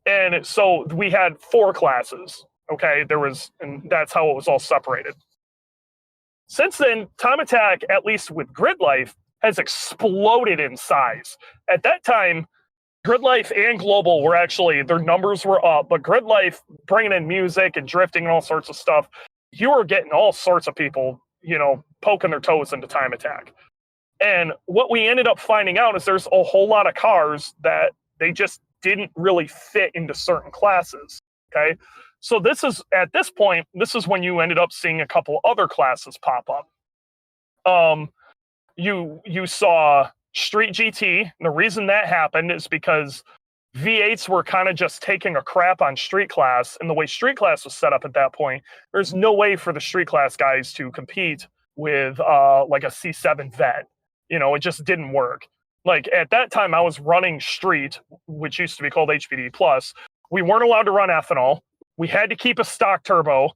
And so we had 4 classes. Okay, and that's how it was all separated. Since then, time attack, at least with Grid Life, has exploded in size. At that time, Grid Life and Global were actually, their numbers were up, but Grid Life, bringing in music and drifting and all sorts of stuff, you were getting all sorts of people, poking their toes into time attack. And what we ended up finding out is there's a whole lot of cars that they just didn't really fit into certain classes, okay? So at this point, this is when you ended up seeing a couple other classes pop up. You saw Street GT. And the reason that happened is because V8s were kind of just taking a crap on Street Class, and the way Street Class was set up at that point, there's no way for the Street Class guys to compete with like a C7 vet. It just didn't work. Like at that time, I was running Street, which used to be called HPD Plus. We weren't allowed to run ethanol. We had to keep a stock turbo.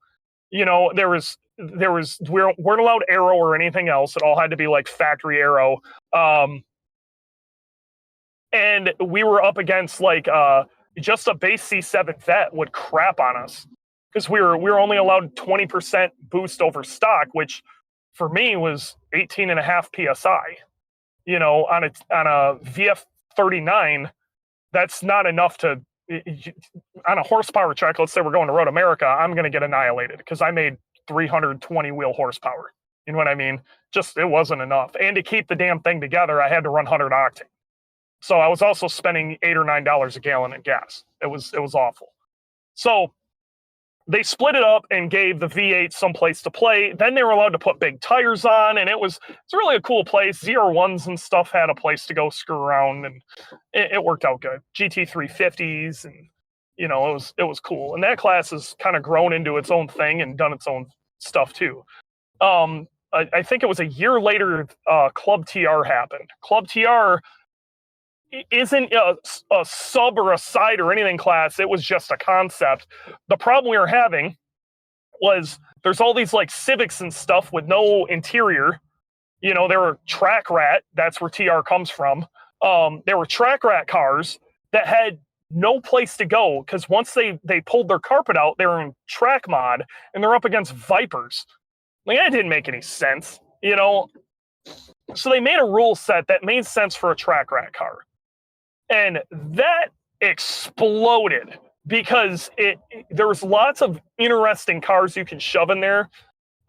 We weren't allowed aero or anything else. It all had to be like factory aero. And we were up against like just a base C7 vet would crap on us because we were only allowed 20% boost over stock, which for me was 18.5 psi. On a VF39, that's not enough to. On a horsepower track, let's say we're going to Road America, I'm going to get annihilated because I made 320 wheel horsepower. You know what I mean? Just, it wasn't enough. And to keep the damn thing together, I had to run 100 octane. So I was also spending $8 or $9 a gallon in gas. It was awful. So they split it up and gave the V8 some place to play. Then they were allowed to put big tires on, and it's really a cool place. ZR1s and stuff had a place to go screw around, and it worked out good. GT350s, and it was cool. And that class has kind of grown into its own thing and done its own stuff too. I think it was a year later, Club TR happened. Club TR isn't a sub or a side or anything class. It was just a concept. The problem we were having was there's all these like Civics and stuff with no interior. They were track rat. That's where TR comes from. There were track rat cars that had no place to go because once they pulled their carpet out, they were in track mod and they're up against Vipers. Like, that didn't make any sense, So they made a rule set that made sense for a track rat car. And that exploded because there was lots of interesting cars you can shove in there.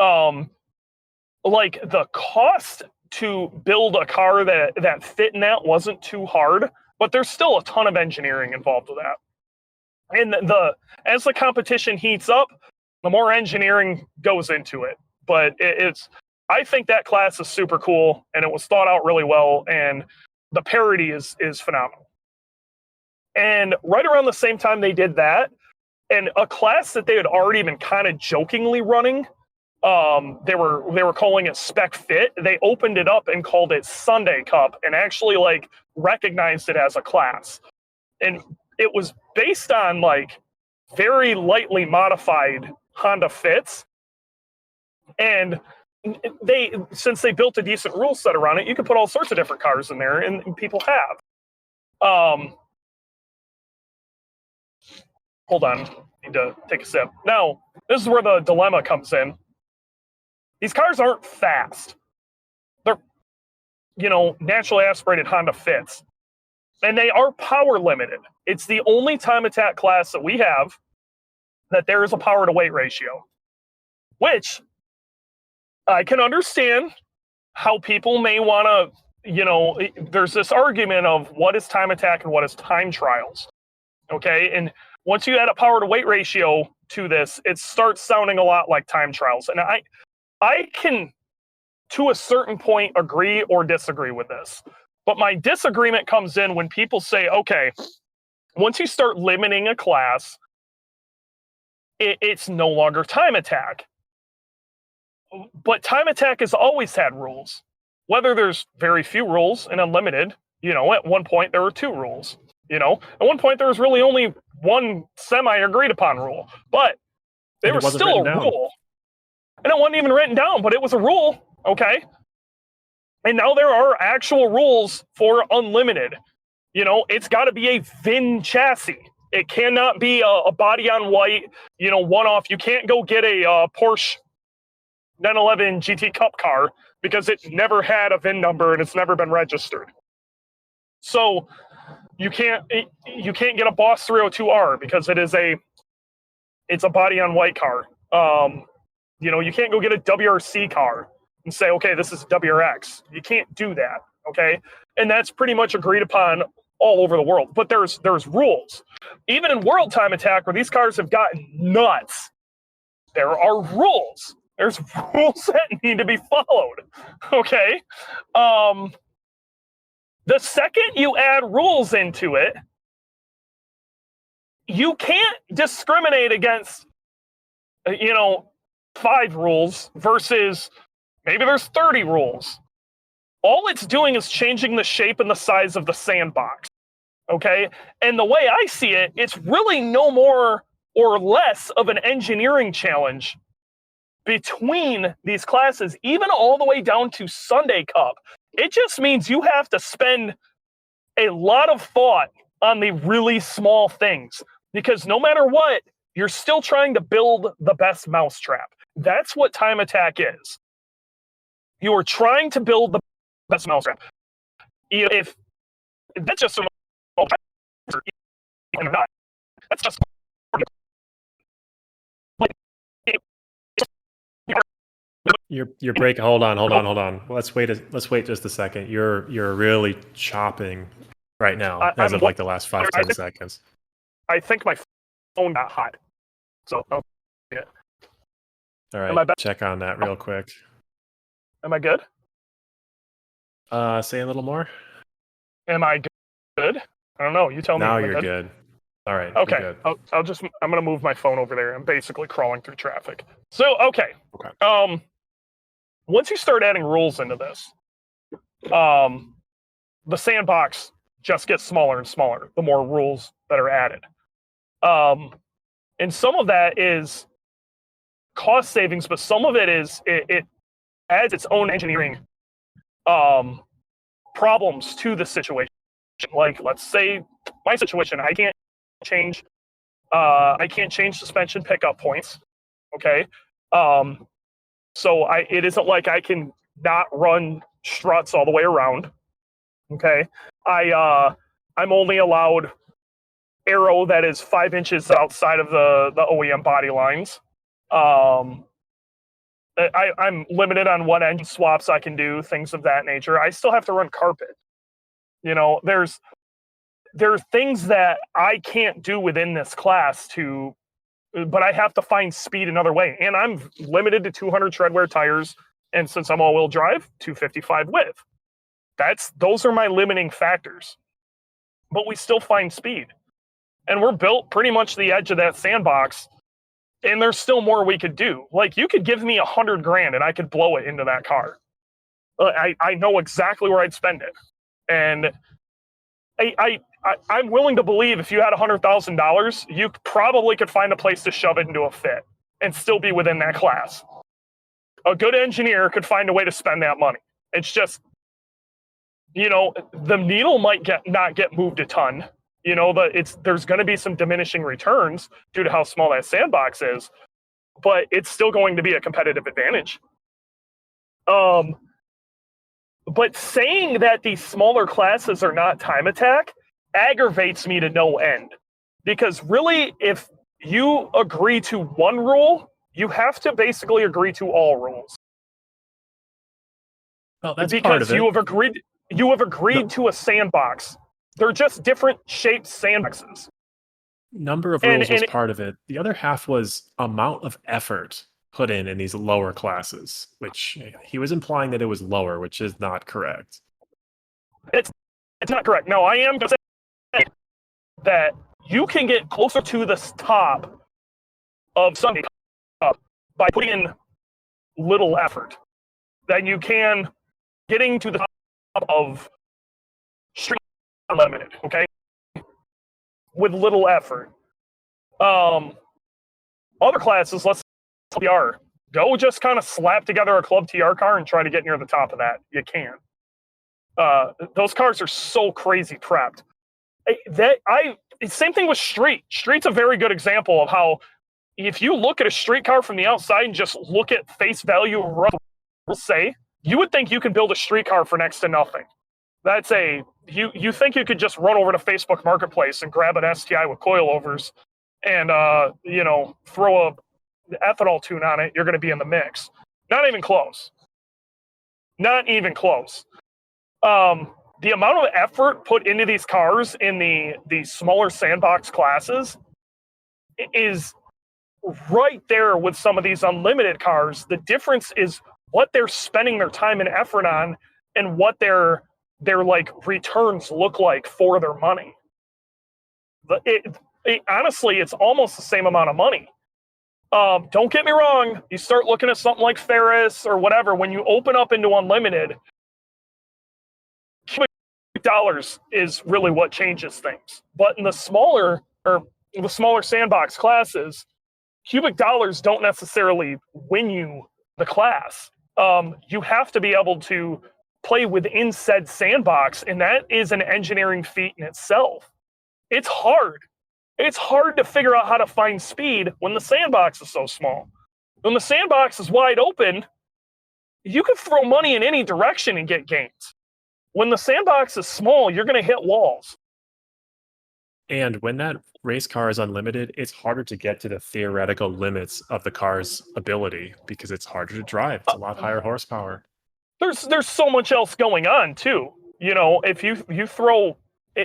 Like the cost to build a car that fit in that wasn't too hard, but there's still a ton of engineering involved with that. And as the competition heats up, the more engineering goes into it. But I think that class is super cool, and it was thought out really well, and the parity is phenomenal. And right around the same time they did that, and a class that they had already been kind of jokingly running, they were calling it Spec Fit. They opened it up and called it Sunday Cup, and actually like recognized it as a class. And it was based on like very lightly modified Honda Fits. And since they built a decent rule set around it, you could put all sorts of different cars in there, and people have. Hold on, need to take a sip. Now, this is where the dilemma comes in. These cars aren't fast. They're, naturally aspirated Honda Fits. And they are power limited. It's the only time attack class that we have that there is a power to weight ratio, which I can understand how people may want to, there's this argument of what is time attack and what is time trials. Okay. And once you add a power to weight ratio to this, it starts sounding a lot like time trials. And I can, to a certain point, agree or disagree with this. But my disagreement comes in when people say, okay, once you start limiting a class, it's no longer time attack. But time attack has always had rules. Whether there's very few rules and unlimited, at one point there were 2 rules. At one point there was really only one semi-agreed upon rule. But they were still a rule. And it wasn't even written down, but it was a rule, okay? And now there are actual rules for unlimited. It's got to be a VIN chassis. It cannot be a body on white, one-off. You can't go get a Porsche 911 GT Cup car because it never had a VIN number and it's never been registered. So you can't get a Boss 302R because it's a body on white car. You can't go get a WRC car and say, okay, this is WRX. You can't do that, okay? And that's pretty much agreed upon all over the world. But there's rules. Even in World Time Attack, where these cars have gotten nuts, there are rules. There's rules that need to be followed, okay? The second you add rules into it, you can't discriminate against, 5 rules versus maybe there's 30 rules. All it's doing is changing the shape and the size of the sandbox, okay? And the way I see it, it's really no more or less of an engineering challenge between these classes, even all the way down to Sunday Cup. It just means you have to spend a lot of thought on the really small things, because no matter what, you're still trying to build the best mousetrap. That's what time attack is. You are trying to build the best mousetrap. If that's just that's just You're breaking. Hold on. Let's wait just a second. You're really chopping right now as of like the last 5-10 seconds. I think my phone got hot. So yeah. All right, check on that real quick. Am I good? Say a little more. Am I good? I don't know. You tell me. Now you're good. All right. Okay. Good. I'm going to move my phone over there. I'm basically crawling through traffic. So, okay. Once you start adding rules into this, the sandbox just gets smaller and smaller the more rules that are added. And some of that is cost savings, but some of it is it adds its own engineering problems to the situation. Like, let's say my situation, I can't change suspension pickup points. Okay. So it isn't like I can not run struts all the way around. Okay. I'm only allowed aero that is 5 inches outside of the OEM body lines. I'm limited on what engine swaps I can do, things of that nature. I still have to run carpet. There are things that I can't do within this class but I have to find speed another way. And I'm limited to 200 treadwear tires. And since I'm all-wheel drive, 255 width. Those are my limiting factors. But we still find speed. And we're built pretty much the edge of that sandbox. And there's still more we could do. Like, you could give me $100,000 and I could blow it into that car. I know exactly where I'd spend it. And I I'm willing to believe if you had $100,000, you probably could find a place to shove it into a fit and still be within that class. A good engineer could find a way to spend that money. It's just, the needle might not get moved a ton. There's going to be some diminishing returns due to how small that sandbox is, but it's still going to be a competitive advantage. But saying that these smaller classes are not time attack aggravates me to no end. Because really, if you agree to one rule, you have to basically agree to all rules. Well, that's because part of it. you have agreed to a sandbox. They're just different shaped sandboxes. Number of rules was part of it. The other half was amount of effort put in these lower classes, which he was implying that it was lower, which is not correct. It's not correct. No, I am going to say that you can get closer to the top of Sunday by putting in little effort than you can getting to the top of Street Unlimited, okay? With little effort. Other classes, let's TR. Go just kind of slap together a club TR car and try to get near the top of that. You can. Those cars are so crazy prepped. Same thing with Street. Street's a very good example of how if you look at a street car from the outside and just look at face value of what we'll say, you would think you can build a street car for next to nothing. That's you think you could just run over to Facebook Marketplace and grab an STI with coilovers and throw a ethanol tune on it, you're going to be in the mix. Not even close. Not even close. The amount of effort put into these cars in the smaller sandbox classes is right there with some of these unlimited cars. The difference is what they're spending their time and effort on and what their like returns look like for their money. Honestly, it's almost the same amount of money. Don't get me wrong. You start looking at something like Ferris or whatever. When you open up into unlimited, cubic dollars is really what changes things. But in the smaller sandbox classes, cubic dollars don't necessarily win you the class. You have to be able to play within said sandbox, and that is an engineering feat in itself. It's hard. It's hard to figure out how to find speed when the sandbox is so small. When the sandbox is wide open, you can throw money in any direction and get gains. When the sandbox is small, you're going to hit walls. And when that race car is unlimited, it's harder to get to the theoretical limits of the car's ability because it's harder to drive. It's a lot higher horsepower. There's so much else going on too. If you throw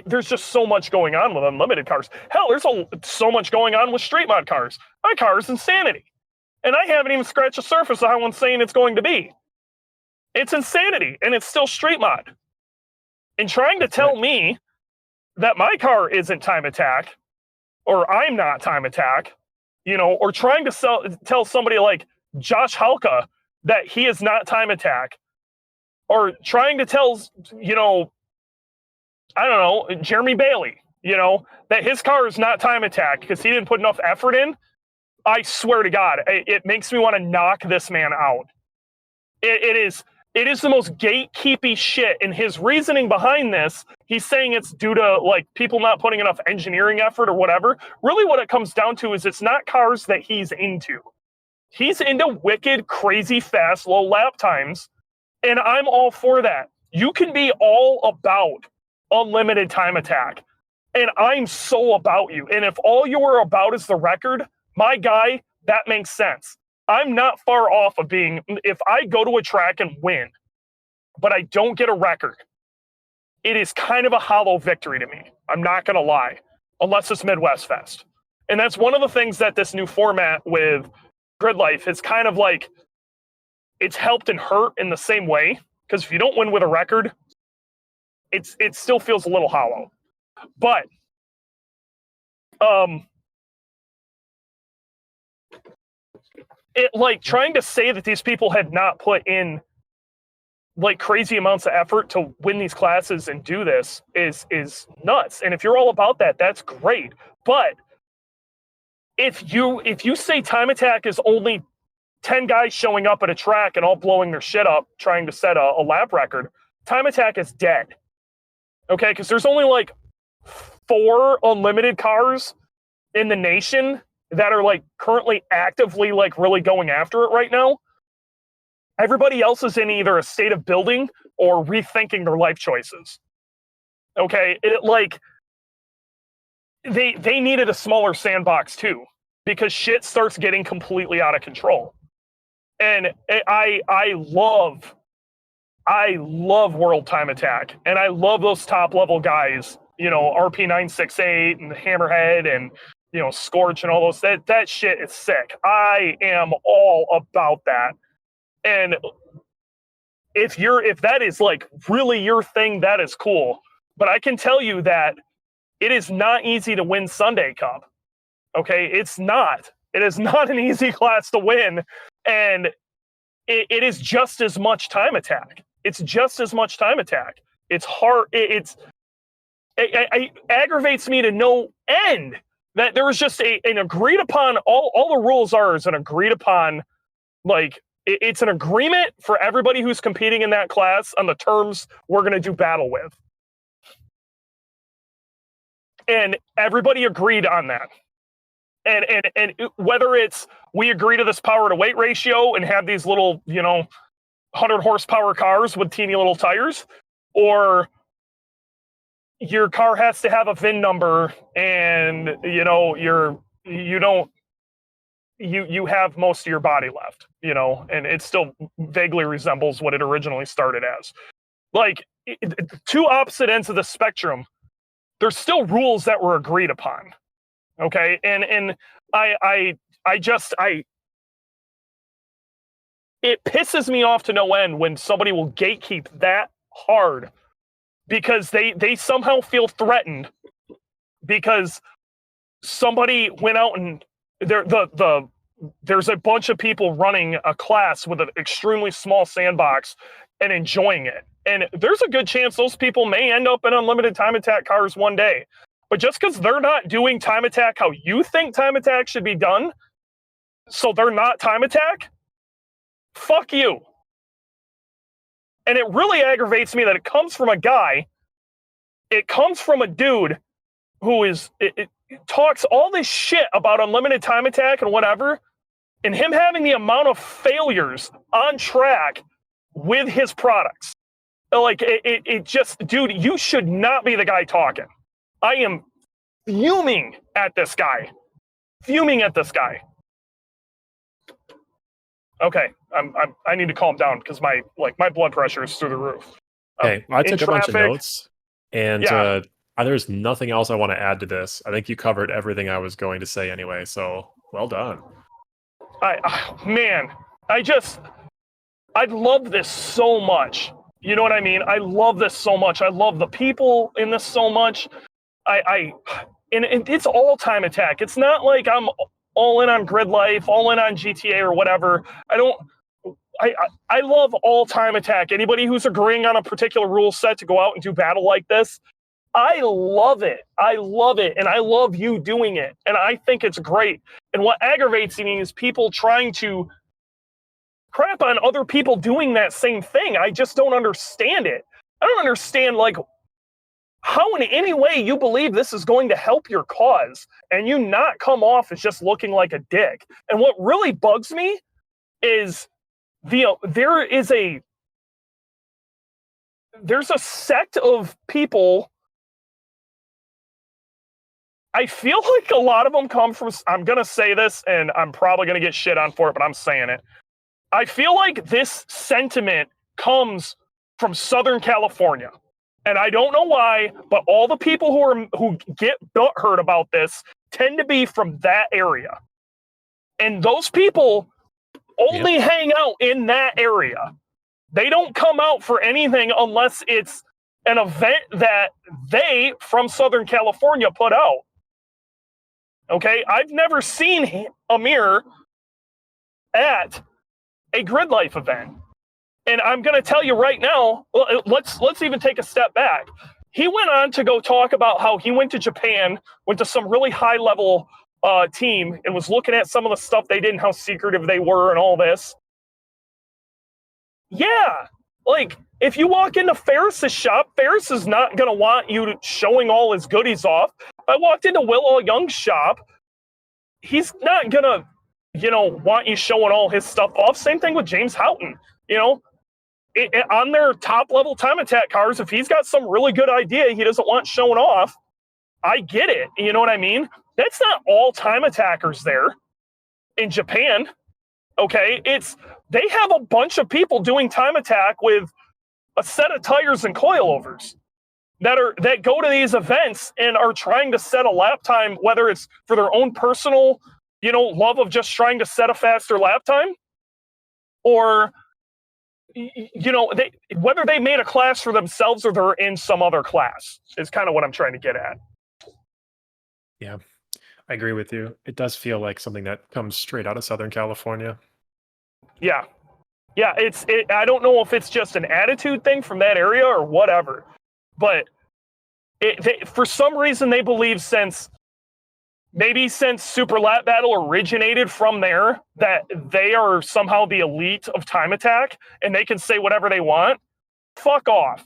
there's just so much going on with unlimited cars. Hell, there's so much going on with street mod cars. My car is insanity. And I haven't even scratched the surface of how insane it's going to be. It's insanity, and it's still street mod. And trying to tell me that my car isn't time attack, or I'm not time attack, or trying to tell somebody like Josh Halka that he is not time attack, or trying to tell, I don't know, Jeremy Bailey, that his car is not time attack because he didn't put enough effort in. I swear to God, it makes me want to knock this man out. It is the most gatekeepy shit. And his reasoning behind this, he's saying it's due to like people not putting enough engineering effort or whatever. Really what it comes down to is it's not cars that he's into. He's into wicked, crazy, fast, low lap times. And I'm all for that. You can be all about unlimited time attack. And I'm so about you. And if all you are about is the record, my guy, that makes sense. I'm not far off of being, if I go to a track and win, but I don't get a record, it is kind of a hollow victory to me. I'm not going to lie, unless it's Midwest Fest. And that's one of the things that this new format with Grid Life is kind of like, it's helped and hurt in the same way. Because if you don't win with a record, it still feels a little hollow. But it like trying to say that these people had not put in like crazy amounts of effort to win these classes and do this is nuts. And if you're all about that, that's great. But if you say time attack is only 10 guys showing up at a track and all blowing their shit up trying to set a lap record, time attack is dead. Okay, because there's only like 4 unlimited cars in the nation that are like currently actively like really going after it right now. Everybody else is in either a state of building or rethinking their life choices. Okay, they needed a smaller sandbox too, because shit starts getting completely out of control. And I love World Time Attack, and I love those top level guys, RP968 and Hammerhead and Scorch and all those. That shit is sick. I am all about that. And if that is like really your thing, that is cool. But I can tell you that it is not easy to win Sunday Cup. Okay, it's not. It is not an easy class to win, and it is just as much time attack. It's just as much time attack. It's hard. It aggravates me to no end that there was just an agreed upon. All the rules is an agreed upon, like. It's an agreement for everybody who's competing in that class on the terms we're going to do battle with. And everybody agreed on that. And whether it's we agree to this power to weight ratio and have these little, 100 horsepower cars with teeny little tires, or your car has to have a VIN number and, you have most of your body left, and it still vaguely resembles what it originally started as. Like, two opposite ends of the spectrum, there's still rules that were agreed upon. Okay. And it pisses me off to no end when somebody will gatekeep that hard because they somehow feel threatened because somebody went out and there's a bunch of people running a class with an extremely small sandbox and enjoying it. And there's a good chance those people may end up in unlimited time attack cars one day. But just because they're not doing time attack how you think time attack should be done, so they're not time attack, fuck you. And it really aggravates me that it comes from a dude who talks all this shit about unlimited time attack and whatever, and him having the amount of failures on track with his products. Like, it just, dude, you should not be the guy talking. I am fuming at this guy. Okay, I need to calm down because my blood pressure is through the roof. Okay, I took a bunch of notes, and yeah. There's nothing else I want to add to this. I think you covered everything I was going to say anyway, so well done. I love this so much. You know what I mean? I love this so much. I love the people in this so much. And it's all time attack. It's not like I'm all in on grid life, all in on GTA or whatever. I love all time attack. Anybody who's agreeing on a particular rule set to go out and do battle like this, I love it. And I love you doing it. And I think it's great. And what aggravates me is people trying to crap on other people doing that same thing. I just don't understand it. I don't understand, like, how in any way you believe this is going to help your cause and you not come off as just looking like a dick. And what really bugs me is there's a sect of people. I feel like a lot of them come from, I'm going to say this and I'm probably going to get shit on for it, but I'm saying it. I feel like this sentiment comes from Southern California. And I don't know why, but all the people who get butthurt about this tend to be from that area. And those people only hang out in that area. They don't come out for anything unless it's an event that they, from Southern California, put out. Okay? I've never seen Amir at a Grid Life event. And I'm going to tell you right now, let's even take a step back. He went on to go talk about how he went to Japan, went to some really high level team, and was looking at some of the stuff they did and how secretive they were and all this. Yeah, like if you walk into Ferris's shop, Ferris is not going to want you showing all his goodies off. I walked into Will Young's shop. He's not going to, want you showing all his stuff off. Same thing with James Houghton. On their top level time attack cars, if he's got some really good idea he doesn't want shown off, I get it. You know what I mean? That's not all time attackers there in Japan. Okay, they have a bunch of people doing time attack with a set of tires and coilovers that go to these events and are trying to set a lap time, whether it's for their own personal, love of just trying to set a faster lap time, or whether they made a class for themselves or they're in some other class is kind of what I'm trying to get at. Yeah, I agree with you. It does feel like something that comes straight out of Southern California. Yeah. Yeah, I don't know if it's just an attitude thing from that area or whatever, but for some reason they believe since Super Lap Battle originated from there, that they are somehow the elite of time attack and they can say whatever they want. Fuck off.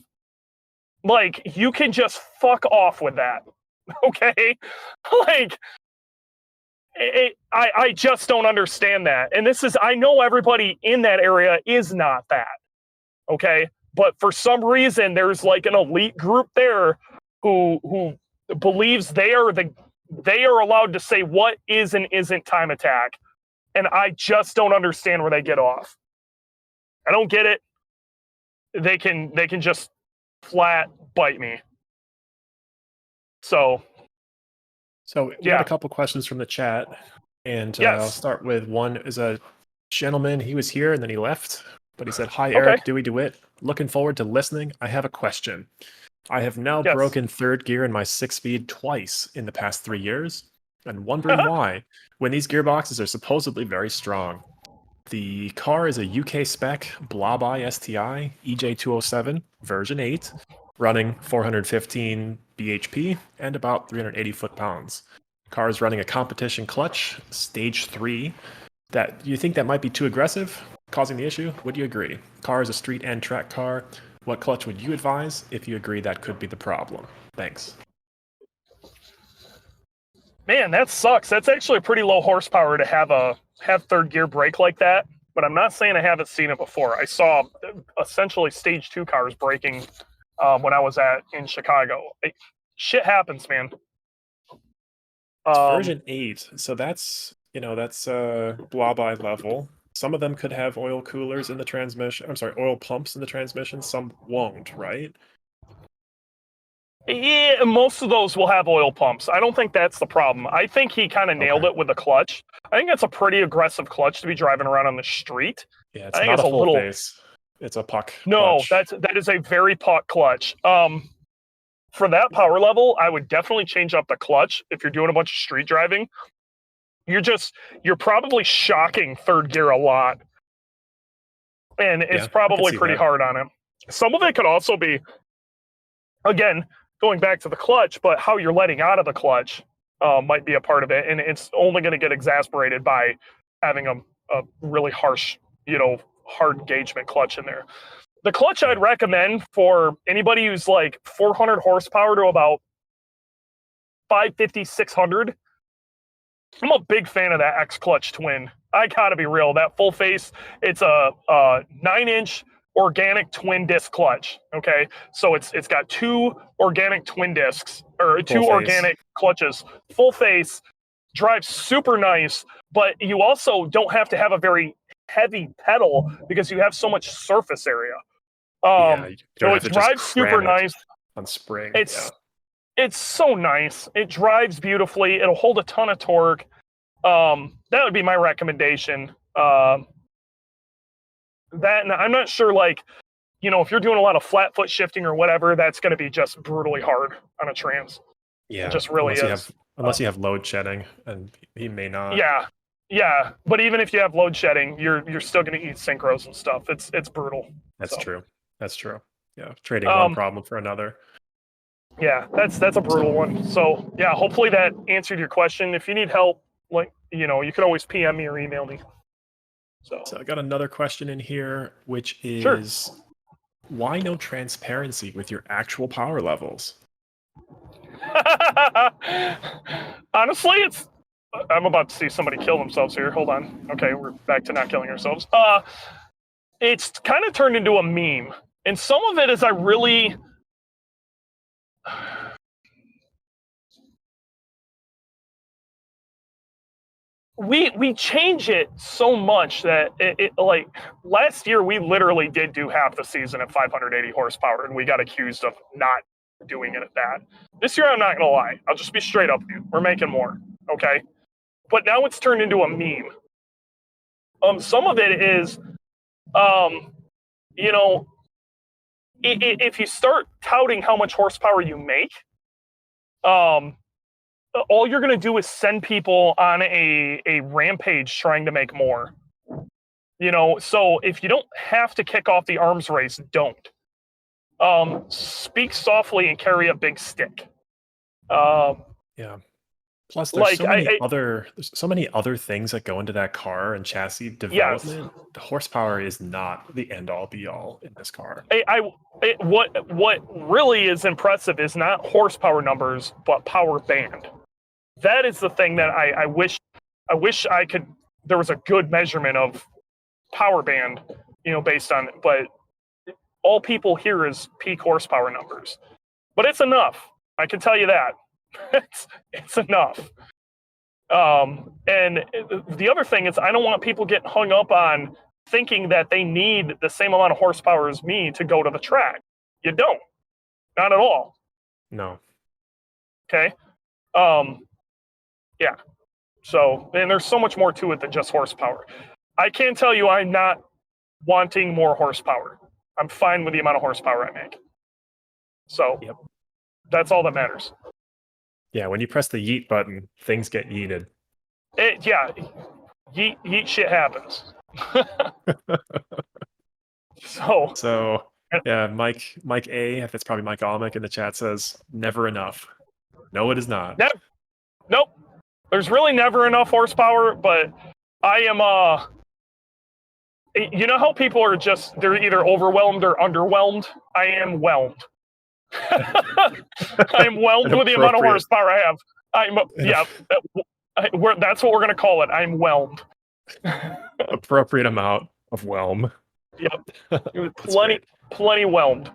Like, you can just fuck off with that. Okay? Like, I just don't understand that. And I know everybody in that area is not that. Okay? But for some reason, there's like an elite group there who believes they are allowed to say what is and isn't time attack. And I just don't understand where they get off. I don't get it. They can just flat bite me. So we got a couple questions from the chat, and yes. I'll start with one. Is a gentleman. He was here and then he left, but he said, "Hi, Eric, Dewey DeWitt. Looking forward to listening. I have a question. I have now broken third gear in my 6-speed twice in the past 3 years, and wondering why, when these gearboxes are supposedly very strong. The car is a UK spec Blob-Eye STI EJ207 version 8, running 415 bhp and about 380 foot-pounds. Car is running a competition clutch, stage 3. Do you think that might be too aggressive, causing the issue? Would you agree? Car is a street and track car. What clutch would you advise if you agree that could be the problem? Thanks." Man, that sucks. That's actually a pretty low horsepower to have third gear brake like that. But I'm not saying I haven't seen it before. I saw essentially stage 2 cars braking when I was in Chicago. Shit happens, man. It's version 8, so that's blob-eye level. Some of them could have oil coolers in the transmission. I'm sorry, oil pumps in the transmission. Some won't, right? Yeah, most of those will have oil pumps. I don't think that's the problem. I think he kind of nailed it with the clutch. I think that's a pretty aggressive clutch to be driving around on the street. Yeah, it's not a full face. It's a puck. No, clutch. that is a very puck clutch. For that power level, I would definitely change up the clutch if you're doing a bunch of street driving. You're probably shocking third gear a lot. And it's probably pretty hard on him. Some of it could also be, again, going back to the clutch, but how you're letting out of the clutch might be a part of it. And it's only going to get exasperated by having a really harsh, hard engagement clutch in there. The clutch I'd recommend for anybody who's like 400 horsepower to about 550, 600. I'm a big fan of that X clutch twin. I gotta be real. That full face, it's a 9-inch organic twin disc clutch. Okay, so it's got 2 organic twin discs or two organic clutches, full face, drives super nice. But you also don't have to have a very heavy pedal because you have so much surface area. So it drives super nice on spring. It's so nice. It drives beautifully. It'll hold a ton of torque. That would be my recommendation. And I'm not sure, if you're doing a lot of flat foot shifting or whatever, that's going to be just brutally hard on a trans. Yeah, it just really unless you have load shedding, and he may not. Yeah, Yeah, but even if you have load shedding, you're still going to eat synchros and stuff. It's brutal. That's So, true. That's true. Yeah, trading one problem for another. yeah, that's a brutal one. So yeah, hopefully that answered your question. If you need help, like you can always PM me or email me. So So I got another question in here, which sure. is why no transparency with your actual power levels? Honestly, I'm about to see somebody kill themselves here. Hold on. Okay, we're back to not killing ourselves. It's kind of turned into a meme, and some of it is I really. We change it so much that it like last year we literally did do half the season at 580 horsepower and we got accused of not doing it at that. This year I'm not gonna lie, I'll just be straight up with you. We're making more, okay? But now it's turned into a meme. Some of it is, um, you know, if you start touting how much horsepower you make, um, all you're going to do is send people on a rampage trying to make more. So if you don't have to kick off the arms race, don't. Speak softly and carry a big stick. Yeah. Plus, Like there's so many other things that go into that car and chassis yes, development. The horsepower is not the end all be all in this car. what really is impressive is not horsepower numbers, but power band. That is the thing that I wish I could. There was a good measurement of power band, based on it, but all people hear is peak horsepower numbers. But it's enough. I can tell you that. it's enough. And the other thing is I don't want people getting hung up on thinking that they need the same amount of horsepower as me to go to the track. You don't. Not at all. No. Okay. Yeah. So, and there's so much more to it than just horsepower. I can tell you I'm not wanting more horsepower. I'm fine with the amount of horsepower I make. So, Yep. That's all that matters. Yeah, when you press the yeet button, things get yeeted. Yeet shit happens. So yeah, Mike A, if it's probably Mike Almick in the chat says, never enough. No, it is not. Nope. There's really never enough horsepower, but I am you know how people are they're either overwhelmed or underwhelmed? I am whelmed. I'm whelmed with the amount of horsepower I have. That's what we're gonna call it. I'm whelmed. Appropriate amount of whelm. Yep. Plenty whelmed.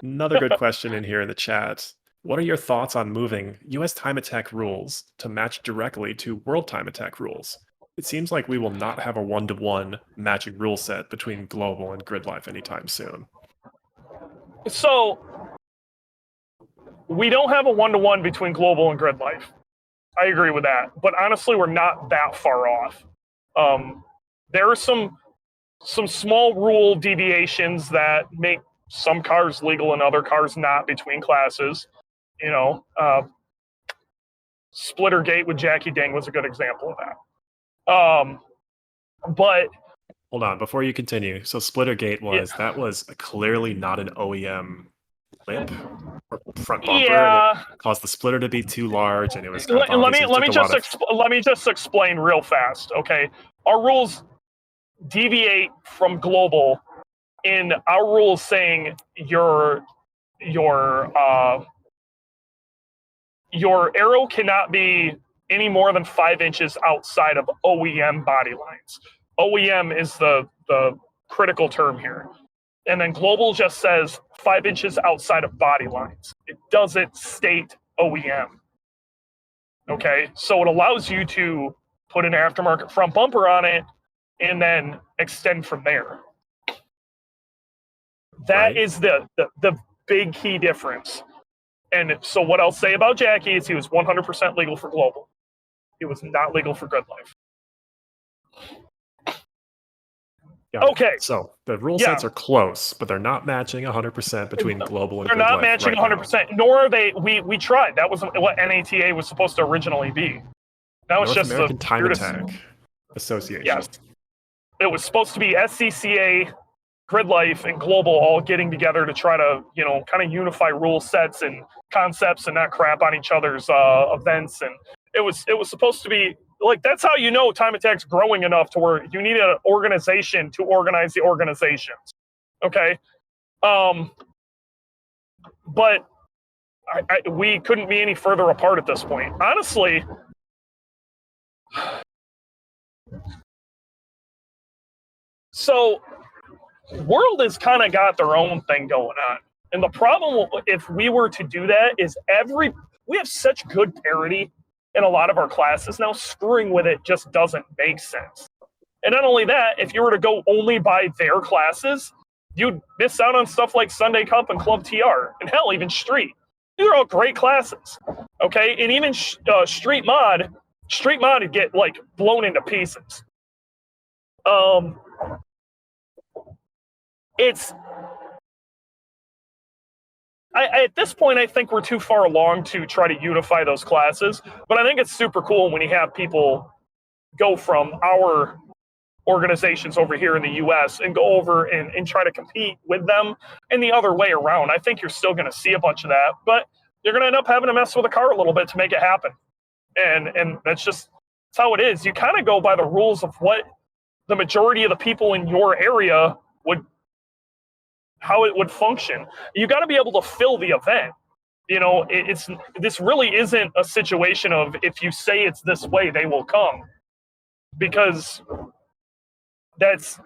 Another good question in here in the chat. What are your thoughts on moving US time attack rules to match directly to world time attack rules? It seems like we will not have a one-to-one matching rule set between global and grid life anytime soon. So we don't have a one-to-one between global and grid life. I agree with that. But honestly, we're not that far off. There are some small rule deviations that make some cars legal and other cars not between classes. Splitter gate with Jackie Dang was a good example of that. But hold on, before you continue. So Splitter gate that was clearly not an OEM lip or front bumper. Yeah, and it caused the splitter to be too large, and it was. Let me just explain real fast. Okay, our rules deviate from global in our rules saying your arrow cannot be any more than 5 inches outside of OEM body lines. OEM is the critical term here. And then global just says 5 inches outside of body lines. It doesn't state OEM. Okay, so it allows you to put an aftermarket front bumper on it and then extend from there. That is the big key difference. And so what I'll say about Jackie is he was 100% legal for global. He was not legal for grid life. Okay. So the rule sets are close, but they're not matching 100% between global and grid life. They're not matching 100%, nor are they. We tried. That was what NATA was supposed to originally be. That was North just American time attack. Association. Yes. It was supposed to be SCCA, Grid Life, and Global all getting together to try to, kind of unify rule sets and concepts and not crap on each other's events. And it was supposed to be like, that's how Time Attack's growing enough to where you need an organization to organize the organizations. Okay. But we couldn't be any further apart at this point. Honestly, so World has kind of got their own thing going on. And the problem, if we were to do that, is we have such good parity in a lot of our classes now, screwing with it just doesn't make sense. And not only that, if you were to go only by their classes, you'd miss out on stuff like Sunday Cup and Club TR, and hell, even Street. These are all great classes, okay? And even Street Mod would get like blown into pieces. At this point, I think we're too far along to try to unify those classes, but I think it's super cool when you have people go from our organizations over here in the US and go over and try to compete with them and the other way around. I think you're still going to see a bunch of that, but you're going to end up having to mess with the car a little bit to make it happen. And that's how it is. You kind of go by the rules of what the majority of the people in your area how it would function. You got to be able to fill the event. This really isn't a situation of if you say it's this way, they will come, because that's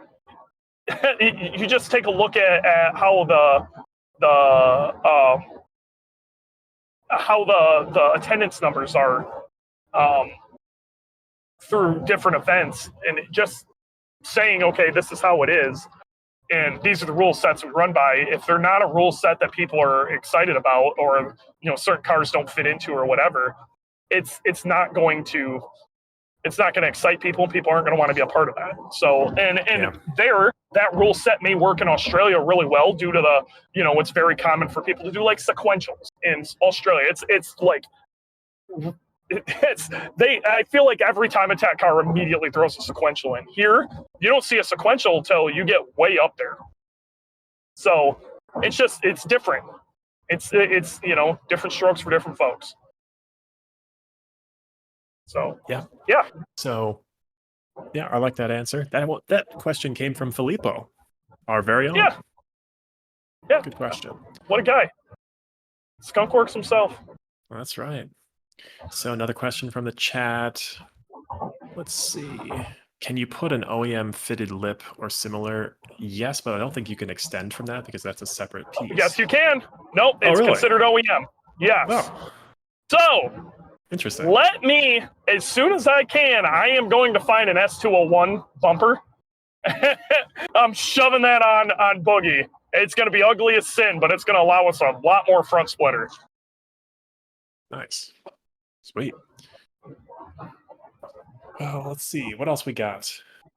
you just take a look at how the attendance numbers are through different events, and just saying, okay, this is how it is, and these are the rule sets we run by. If they're not a rule set that people are excited about, or certain cars don't fit into, or whatever, it's not going to excite people, and people aren't going to want to be a part of that. So, that rule set may work in Australia really well due to it's very common for people to do like sequentials in Australia. I feel like every Time Attack car immediately throws a sequential in. Here, you don't see a sequential until you get way up there. So it's different. It's different strokes for different folks. So yeah. So yeah, I like that answer. That question came from Filippo, our very own. Yeah. Good question. What a guy. Skunk works himself. That's right. So another question from the chat. Let's see. Can you put an OEM fitted lip or similar? Yes, but I don't think you can extend from that because that's a separate piece. Yes, you can. Nope, it's considered OEM. Yes. Oh. So, interesting. Let me, as soon as I can, I am going to find an S201 bumper. I'm shoving that on Boogie. It's going to be ugly as sin, but it's going to allow us a lot more front splitter. Nice. Sweet. Oh, let's see. What else we got?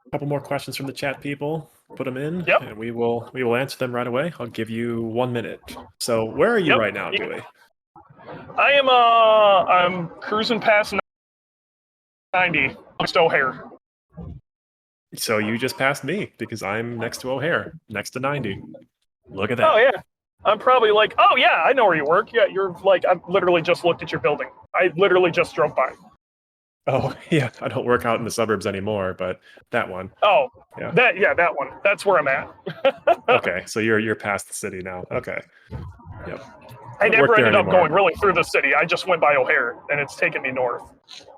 A couple more questions from the chat, people. Put them in, and we will answer them right away. I'll give you 1 minute. So, where are you right now, Dewey? I am I'm cruising past 90 next to O'Hare. So you just passed me because I'm next to O'Hare, next to 90. Look at that. Oh yeah. I'm probably like, oh yeah, I know where you work. Yeah, you're like, I literally just looked at your building. I literally just drove by. Oh yeah, I don't work out in the suburbs anymore, but that one. Oh, yeah, that one. That's where I'm at. Okay, so you're past the city now. Okay. Yep. I never ended up going really through the city. I just went by O'Hare, and it's taken me north.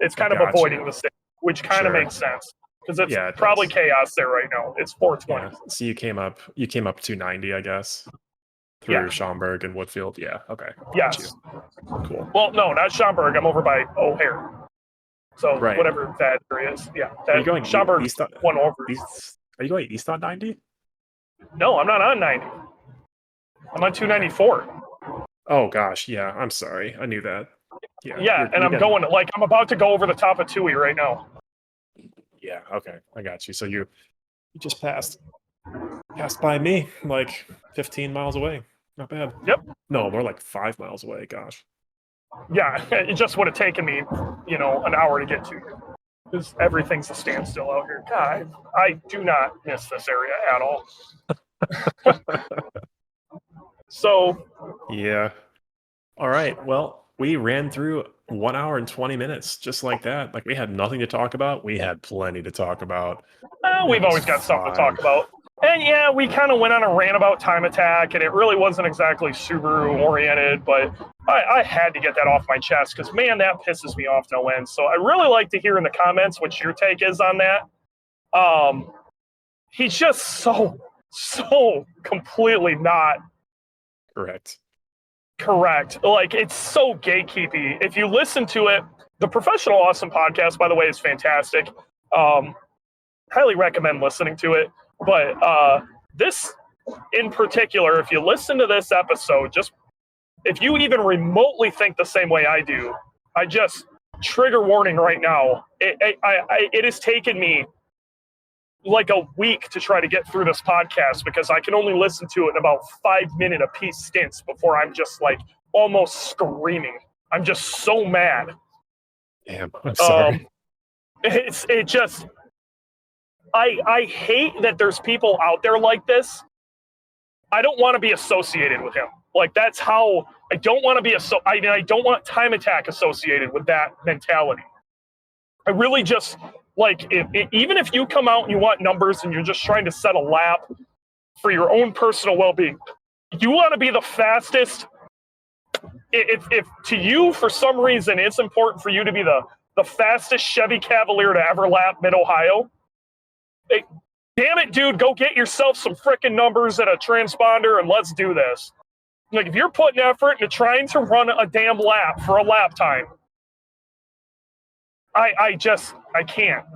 It's kind of avoiding the city, which kind of makes sense because it's probably chaos there right now. It's 420. Yeah. So you came up 290, I guess. Through Schaumburg and Woodfield. Yeah. Okay. Yes. Cool. Well, no, not Schaumburg. I'm over by O'Hare. So whatever that area is. Yeah. Are you going Schaumburg east on, one over. Are you going east on 90? No, I'm not on 90. I'm on 294. Oh gosh, yeah. I'm sorry. I knew that. Yeah. Yeah, and I'm going I'm about to go over the top of Tui right now. Yeah. Okay. I got you. So you just passed by me, like 15 miles away. Not bad. Yep. No, more like 5 miles away. Gosh. Yeah, it just would have taken me, an hour to get to you. because everything's a standstill out here. God, I do not miss this area at all. So, Yeah. All right. Well, we ran through 1 hour and 20 minutes just like that. Like we had nothing to talk about. We had plenty to talk about. we've It was always got stuff to fine. talk about. And yeah, we kind of went on a rant about Time Attack, and it really wasn't exactly Subaru oriented, but I had to get that off my chest because, man, that pisses me off no end. So I really like to hear in the comments what your take is on that. He's just so completely not correct. Like, it's so gatekeepy. If you listen to it, the Professional Awesome podcast, by the way, is fantastic. Highly recommend listening to it. But this in particular, if you listen to this episode, just if you even remotely think the same way I do, I just trigger warning right now. It has taken me like a week to try to get through this podcast because I can only listen to it in about 5-minute a piece stints before I'm just like almost screaming. I'm just so mad. Damn, I'm sorry. It just. I hate that there's people out there like this. I don't want to be associated with him. Like, that's how I don't want to be I don't want Time Attack associated with that mentality. I really just like even if you come out and you want numbers and you're just trying to set a lap for your own personal well-being, you want to be the fastest. If to you for some reason it's important for you to be the fastest Chevy Cavalier to ever lap Mid-Ohio. Hey, damn it, dude, go get yourself some frickin' numbers and a transponder and let's do this. Like, if you're putting effort into trying to run a damn lap for a lap time, I can't.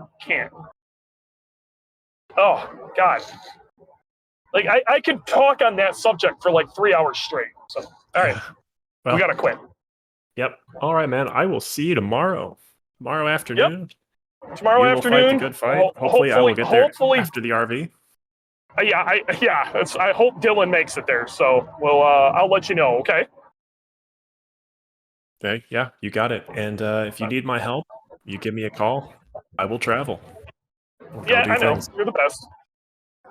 Oh, God. Like, I could talk on that subject for like 3 hours straight. So, all right, well, we got to quit. Yep. All right, man. I will see you tomorrow. Tomorrow afternoon. Yep. Tomorrow afternoon. Fight the good fight. Hopefully, I will get there after the RV. I hope Dylan makes it there. So I'll let you know. Okay. Okay. Yeah, you got it. And if you need my help, you give me a call. I will travel. Yeah, I know. You're the best.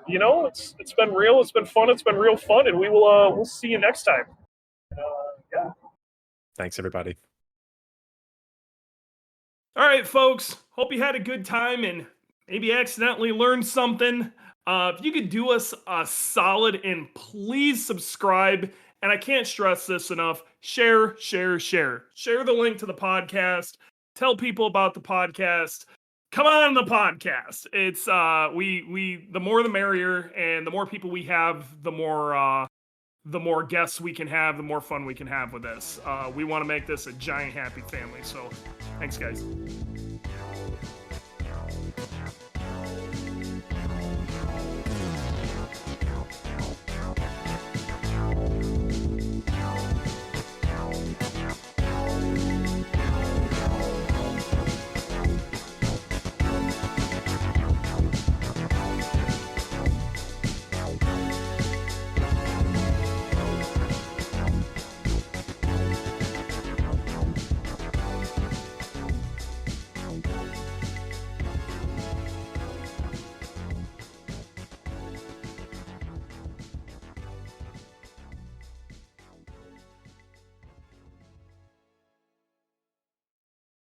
You know, it's been real. It's been fun. It's been real fun, and we'll see you next time. Yeah. Thanks, everybody. All right, folks. Hope you had a good time and maybe accidentally learned something. If you could do us a solid and please subscribe. And I can't stress this enough. Share. Share the link to the podcast. Tell people about the podcast. Come on the podcast. It's we the more the merrier, and the more people we have, the more guests we can have, the more fun we can have with this. We want to make this a giant happy family. So thanks, guys.